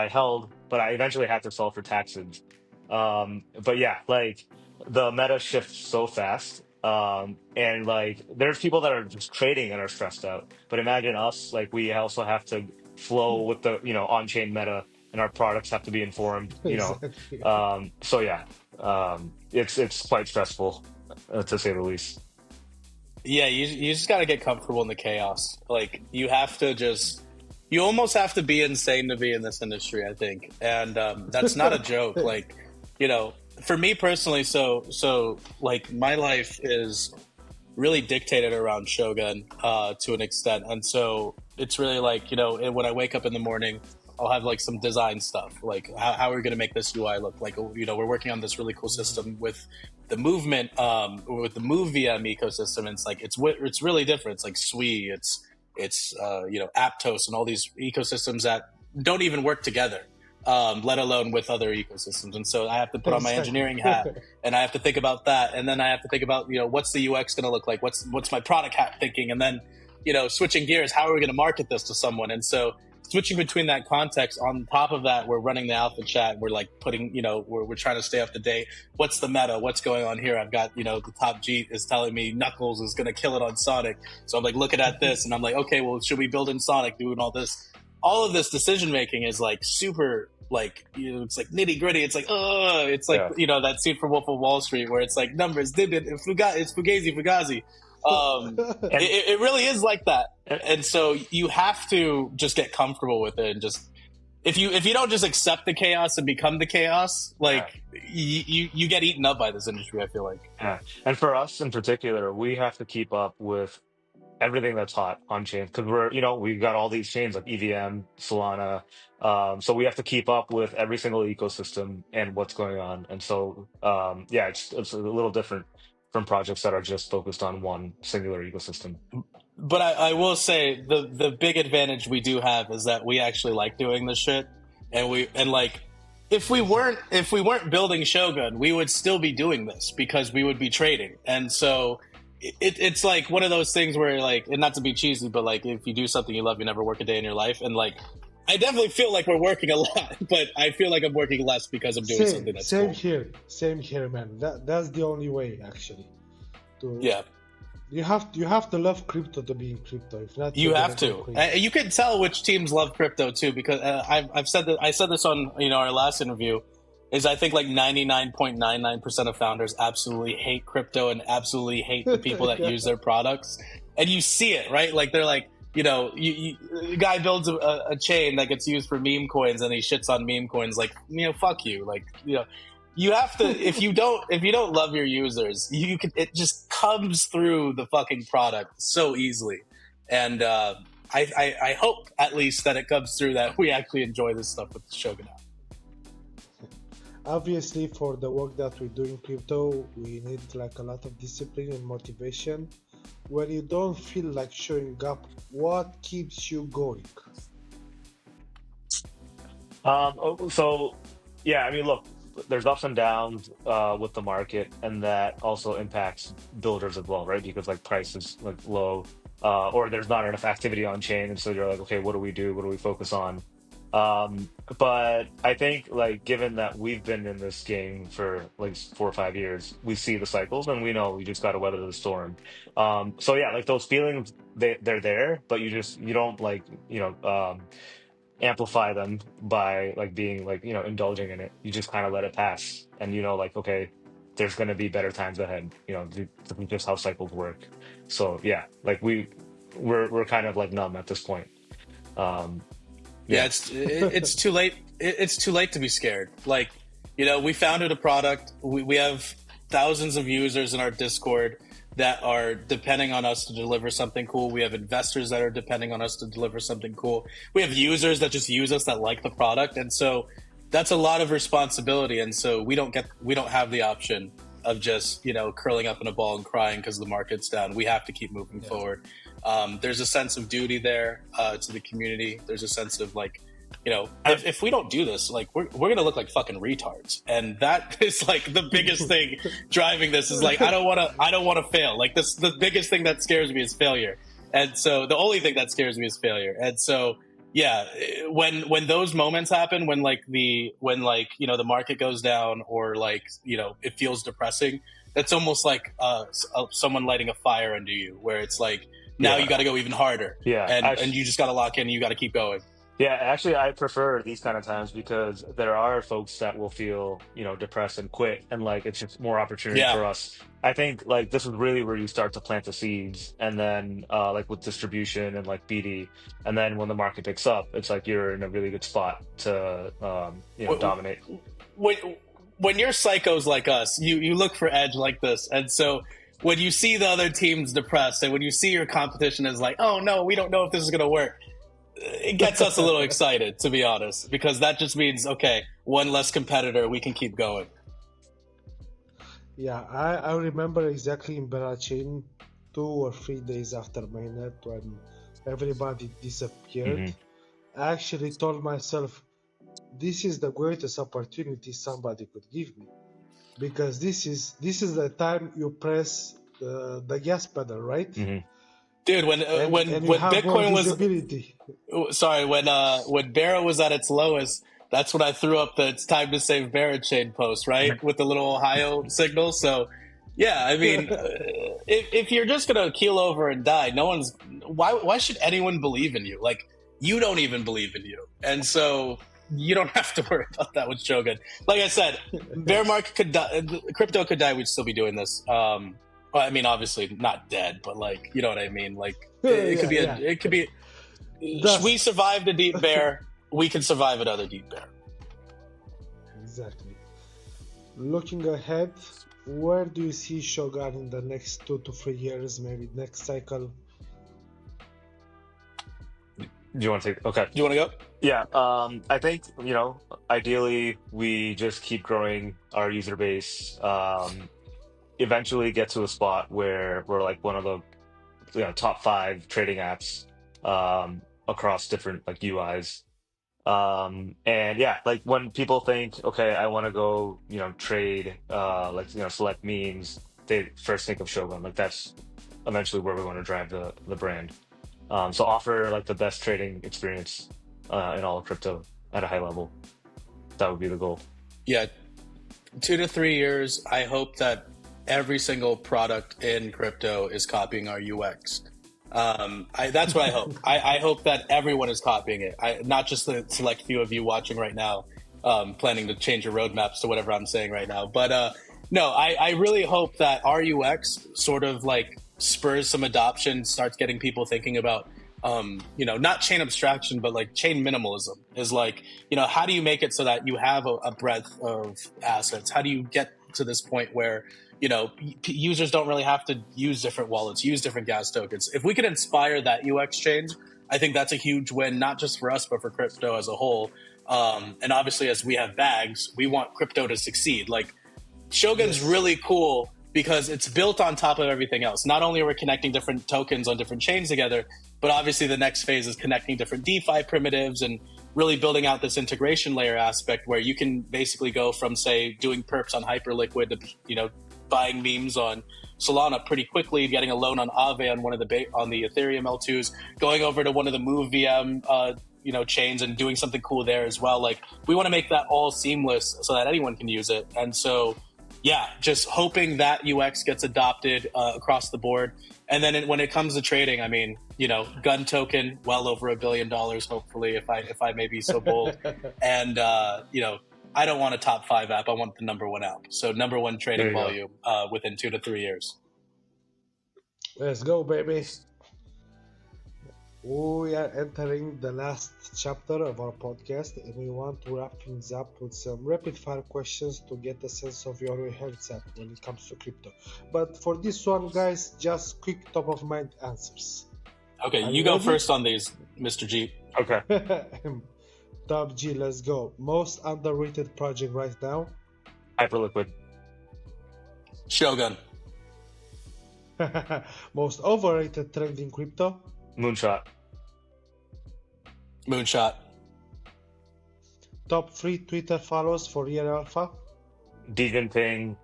but I eventually had to sell for taxes. But yeah, like the meta shifts so fast. And like there's people that are just trading and are stressed out. But imagine us, like we also have to flow with the, on-chain meta, and our products have to be informed. Exactly. So yeah, it's quite stressful, to say the least. Yeah, you just got to get comfortable in the chaos. Like you almost have to be insane to be in this industry, I think, and that's not a joke. Like, for me personally, so like my life is really dictated around Shogun to an extent, and so it's really like when I wake up in the morning, I'll have like some design stuff, like how are we going to make this UI look like. We're working on this really cool system with the movement, with the Move VM ecosystem. And it's really different. It's like Sui, it's Aptos, and all these ecosystems that don't even work together, let alone with other ecosystems. And so I have to put on my engineering hat, and I have to think about that, and then I have to think about what's the UX going to look like, what's my product hat thinking, and then switching gears, how are we going to market this to someone. And so switching between that context, on top of that, we're running the alpha chat. We're like putting, we're trying to stay up to date. What's the meta? What's going on here? I've got, the top G is telling me Knuckles is going to kill it on Sonic. So I'm like looking at this, and I'm like, okay, well, should we build in Sonic, doing all this? All of this decision making is like super, like, it's like nitty gritty. It's like, it's like, that scene from Wolf of Wall Street where it's like numbers, it's Fugazi. It really is like that. And so you have to just get comfortable with it, and just if you don't just accept the chaos and become the chaos, like you get eaten up by this industry, I feel like. Yeah. And for us in particular, we have to keep up with everything that's hot on chain, because we've got all these chains like EVM, Solana. So we have to keep up with every single ecosystem and what's going on. And so, yeah, it's a little different from projects that are just focused on one singular ecosystem. But I will say the big advantage we do have is that we actually like doing this shit, and like if we weren't building Shogun, we would still be doing this because we would be trading. And so it's like one of those things where, like, and not to be cheesy, but like if you do something you love, you never work a day in your life. And like I definitely feel like we're working a lot, but I feel like I'm working less because I'm doing something that's cool. Same here, man. That's the only way, actually. Yeah. You have to love crypto to be in crypto. If not, you have to. You can tell which teams love crypto too, because I've said that. I said this on our last interview. Is I think like 99.99% of founders absolutely hate crypto and absolutely hate the people that use their products, and you see it, right? Like they're like, the guy builds a chain that gets used for meme coins, and he shits on meme coins. Like, fuck you. Like, you have to, if you don't love your users, it just comes through the fucking product so easily. And I hope at least that it comes through that we actually enjoy this stuff with the Shogun app. Obviously, for the work that we do in crypto, we need like a lot of discipline and motivation. When you don't feel like showing up, what keeps you going? So yeah, I mean, look, there's ups and downs with the market, and that also impacts builders as well, right? Because like price is like low, or there's not enough activity on chain, and so you're like, okay, what do we do? What do we focus on? But I think, like, given that we've been in this game for like 4 or 5 years, we see the cycles, and we know we just got to weather the storm. So yeah, like those feelings, they're there, but you don't like amplify them by like being like indulging in it. You just kind of let it pass, and like, okay, there's going to be better times ahead. Just how cycles work. So yeah, like we're kind of like numb at this point. Yeah, it's too late. It's too late to be scared. Like, we founded a product. We have thousands of users in our Discord that are depending on us to deliver something cool. We have investors that are depending on us to deliver something cool. We have users that just use us, that like the product. And so that's a lot of responsibility. And so we don't have the option of just, curling up in a ball and crying because the market's down. We have to keep moving forward. There's a sense of duty there to the community. There's a sense of like if we don't do this, like we're gonna look like fucking retards, and that is like the biggest thing driving this is like I don't want to fail. Like this, the biggest thing that scares me is failure, and so the only thing that scares me is failure, and so yeah, when those moments happen, when the market goes down or like it feels depressing, that's almost like someone lighting a fire under you, where it's like now you got to go even harder, and you just got to lock in, you got to keep going. Yeah, actually, I prefer these kind of times because there are folks that will feel, depressed and quit, and like it's just more opportunity for us. I think like this is really where you start to plant the seeds, and then like with distribution and like BD, and then when the market picks up, it's like you're in a really good spot to dominate. When you're psychos like us, you look for edge like this, and so when you see the other teams depressed, and when you see your competition is like, oh no, we don't know if this is going to work. It gets us a little excited, to be honest, because that just means, okay, one less competitor, we can keep going. Yeah, I remember exactly in Berachain 2 or 3 days after mainnet when everybody disappeared. I actually told myself, this is the greatest opportunity somebody could give me, because this is the time you press the gas pedal, right? Dude, when Bitcoin when Bera was at its lowest, that's when I threw up the "It's time to save Berachain" post, right, with the little Ohio signal. So, yeah, I mean, if you're just gonna keel over and die, why should anyone believe in you? Like, you don't even believe in you, and so you don't have to worry about that with Shogun. Like I said, bear market could die, crypto could die, we'd still be doing this. Well, I mean, obviously not dead, but like, you know what I mean? Like, it could be. We survived a deep bear. We can survive another deep bear. Exactly. Looking ahead, where do you see Shogun in the next 2 to 3 years? Maybe next cycle. Do you want to take? Okay. Do you want to go? Yeah. I think ideally we just keep growing our user base. Eventually get to a spot where we're like one of the top 5 trading apps across different like UIs. And yeah, like when people think, okay, I want to go, trade, select memes, they first think of Shogun. Like that's eventually where we want to drive the brand. So offer like the best trading experience in all of crypto at a high level. That would be the goal. Yeah, 2 to 3 years. I hope that every single product in crypto is copying our UX. That's what I hope. I hope that everyone is copying it. Not just the select few of you watching right now, planning to change your roadmaps to whatever I'm saying right now. But no, I really hope that our UX sort of like spurs some adoption, starts getting people thinking about, not chain abstraction, but like chain minimalism is like, how do you make it so that you have a breadth of assets? How do you get to this point where users don't really have to use different wallets, use different gas tokens? If we can inspire that UX change, I think that's a huge win, not just for us, but for crypto as a whole. And obviously, as we have bags, we want crypto to succeed. Like, Shogun's really cool because it's built on top of everything else. Not only are we connecting different tokens on different chains together, but obviously the next phase is connecting different DeFi primitives and really building out this integration layer aspect where you can basically go from, say, doing perps on Hyperliquid to, buying memes on Solana pretty quickly, getting a loan on Aave on one of on the Ethereum L2s, going over to one of the Move VM chains and doing something cool there as well. Like, we want to make that all seamless so that anyone can use it. And so, yeah, just hoping that UX gets adopted across the board. And then when it comes to trading, I mean, gun token, well over $1 billion, hopefully, if I may be so bold. And, I don't want a top 5 app. I want the number 1 app. So number 1 trading volume within 2 to 3 years. Let's go, baby. We are entering the last chapter of our podcast, and we want to wrap things up with some rapid fire questions to get a sense of your heads up when it comes to crypto. But for this one, guys, just quick top of mind answers. Okay, you go first on these, Mr. G. Okay. Top G, let's go. Most underrated project right now? Hyperliquid. Shogun. Most overrated trend in crypto? Moonshot. Moonshot. top 3 Twitter follows for Real Alpha. Xi Jinping,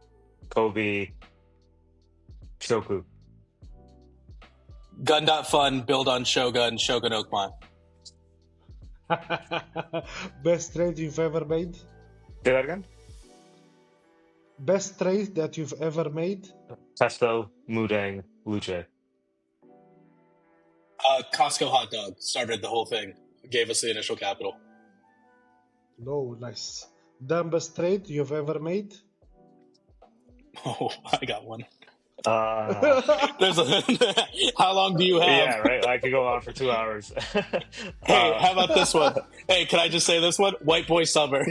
Kobe, Shoku. Gun.fun, build on Shogun, Shogun Oakmont. Best trade you've ever made? Say that again? Best trade that you've ever made? Testo, Mudang, Luce. Costco hot dog started the whole thing. Gave us the initial capital. No, nice. Dumbest trade you've ever made? Oh, I got one. Uh, How long do you have? yeah, right. I could go on for 2 hours. Hey, how about this one? Hey, can I just say this one? White boy summer.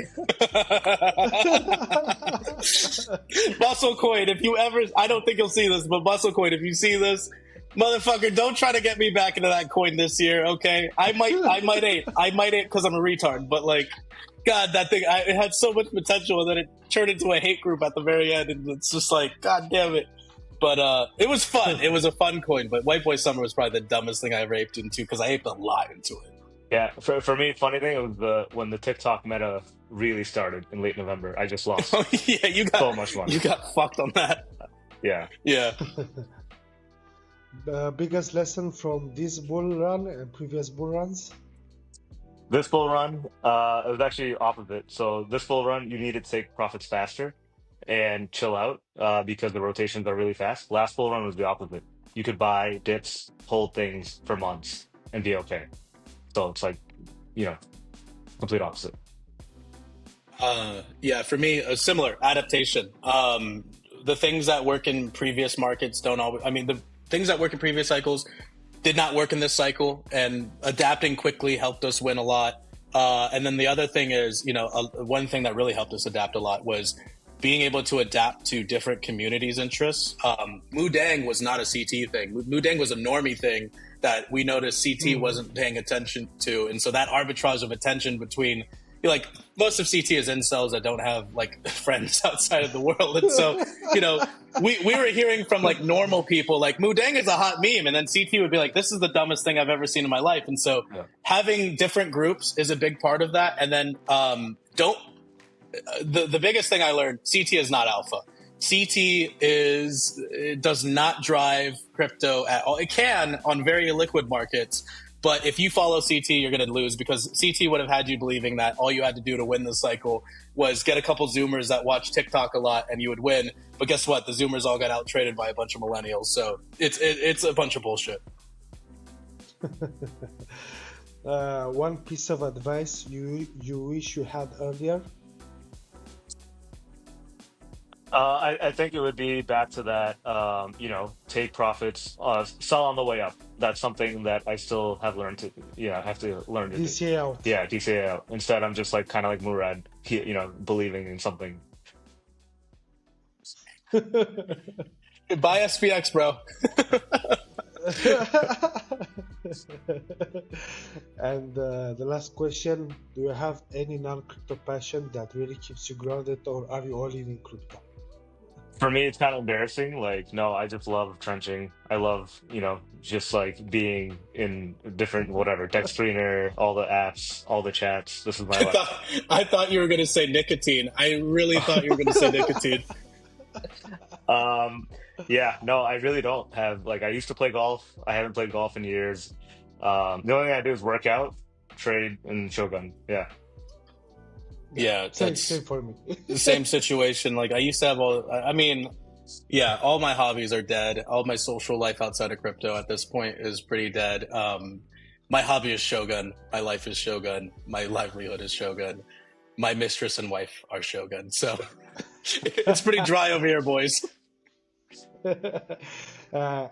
Muscle Coin, if you ever, I don't think you'll see this, but Muscle Coin, if you see this, motherfucker, don't try to get me back into that coin this year, okay? I might ape because I'm a retard, but like, God, that thing, it had so much potential, and then it turned into a hate group at the very end, and it's just like, God damn it. But it was fun. It was a fun coin, but White Boy Summer was probably the dumbest thing I ever aped into, because I aped a lot into it. Yeah, for me, funny thing, it was when the TikTok meta really started in late November. I just lost Oh, yeah, you got so much money. You got fucked on that. Yeah. Yeah. Biggest lesson from this bull run and previous bull runs? This bull run, it was actually opposite. So this bull run, you need to take profits faster and chill out because the rotations are really fast. Last bull run was the opposite. You could buy dips, hold things for months, and be okay. So it's like, complete opposite. Yeah, for me, a similar adaptation. The things that work in previous markets don't always, the things that work in previous cycles did not work in this cycle, and adapting quickly helped us win a lot. And then the other thing is, one thing that really helped us adapt a lot was being able to adapt to different communities' interests. Mudang was not a CT thing. Mudang was a normie thing that we noticed CT wasn't paying attention to. And so that arbitrage of attention between, most of CT is incels that don't have friends outside of the world. And so, we were hearing from normal people, Mudang is a hot meme. And then CT would be like, this is the dumbest thing I've ever seen in my life. And so having different groups is a big part of that. And then the biggest thing I learned, CT is not alpha. It does not drive crypto at all. It can on very illiquid markets, but if you follow CT, you're going to lose, because CT would have had you believing that all you had to do to win this cycle was get a couple Zoomers that watch TikTok a lot and you would win. But guess what? The Zoomers all got out traded by a bunch of millennials. So it's a bunch of bullshit. One piece of advice you wish you had earlier? I think it would be back to that, take profits, sell on the way up. That's something that I still have learned to, I have to learn to DCA do. out. Yeah, DCA out. Instead, I'm just kind of like Murad, believing in something. Buy SPX, bro. And the last question, do you have any non-crypto passion that really keeps you grounded, or are you all in crypto? For me, it's kind of embarrassing. No, I just love trenching. I love, just being in different, whatever, text screener, all the apps, all the chats. This is my life. I thought you were going to say nicotine. I really thought you were going to say nicotine. Yeah, no, I really don't have, I used to play golf. I haven't played golf in years. The only thing I do is work out, trade, and Shogun. Yeah. Yeah, same for me. The same situation. I used to have all my hobbies are dead. All my social life outside of crypto at this point is pretty dead. My hobby is Shogun. My life is Shogun. My livelihood is Shogun. My mistress and wife are Shogun. So it's pretty dry over here, boys.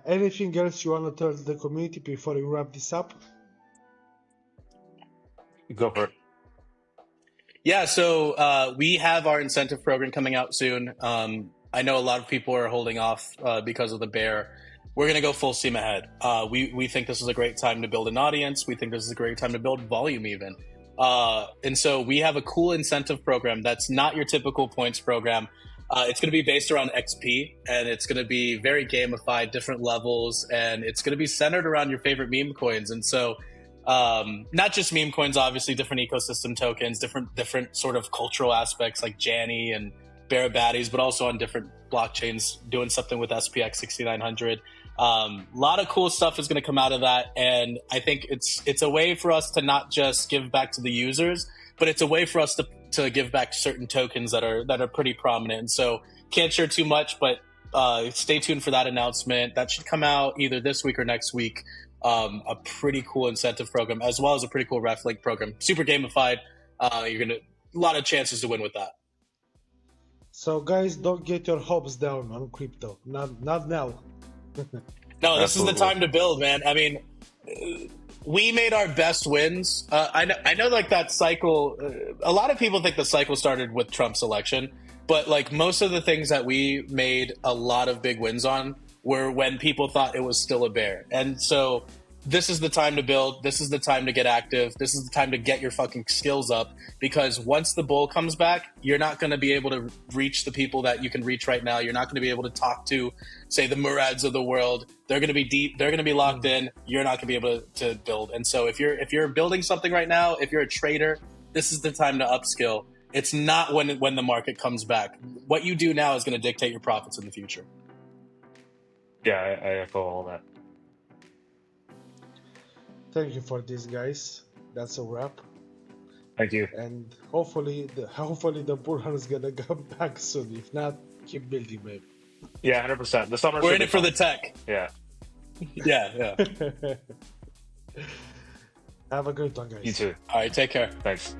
Anything else you want to tell the community before we wrap this up? Go for it. Yeah, so we have our incentive program coming out soon. I know a lot of people are holding off because of the bear. We're going to go full steam ahead. We think this is a great time to build an audience. We think this is a great time to build volume even. And so we have a cool incentive program that's not your typical points program. It's going to be based around XP, and it's going to be very gamified, different levels, and it's going to be centered around your favorite meme coins. And so Not just meme coins, obviously, different ecosystem tokens, different sort of cultural aspects like Janny and Berachain, but also on different blockchains doing something with SPX 6900. A lot of cool stuff is going to come out of that, and I think it's a way for us to not just give back to the users, but it's a way for us to give back certain tokens that are pretty prominent. And so can't share too much, but stay tuned for that announcement. That should come out either this week or next week. A pretty cool incentive program, as well as a pretty cool ref link program. Super gamified. You're a lot of chances to win with that. So guys, don't get your hopes down on crypto. Not now. No, this is the time to build, man. I mean, we made our best wins. I know like that cycle, a lot of people think the cycle started with Trump's election, but like most of the things that we made a lot of big wins on were when people thought it was still a bear. And so this is the time to build. This is the time to get active. This is the time to get your fucking skills up, because once the bull comes back, you're not going to be able to reach the people that you can reach right now. You're not going to be able to talk to, say, the Murads of the world. They're going to be deep. They're going to be locked in. You're not going to be able to build. And so if you're building something right now, if you're a trader, this is the time to upskill. It's not when the market comes back. What you do now is going to dictate your profits in the future. Yeah, I echo all that. Thank you for this, guys. That's a wrap. Thank you. And hopefully the bull run is gonna come back soon. If not, keep building, babe. Yeah, 100%. The summer. We're in it for the tech. Yeah. Yeah. Have a good one, guys. You too. All right, take care. Thanks.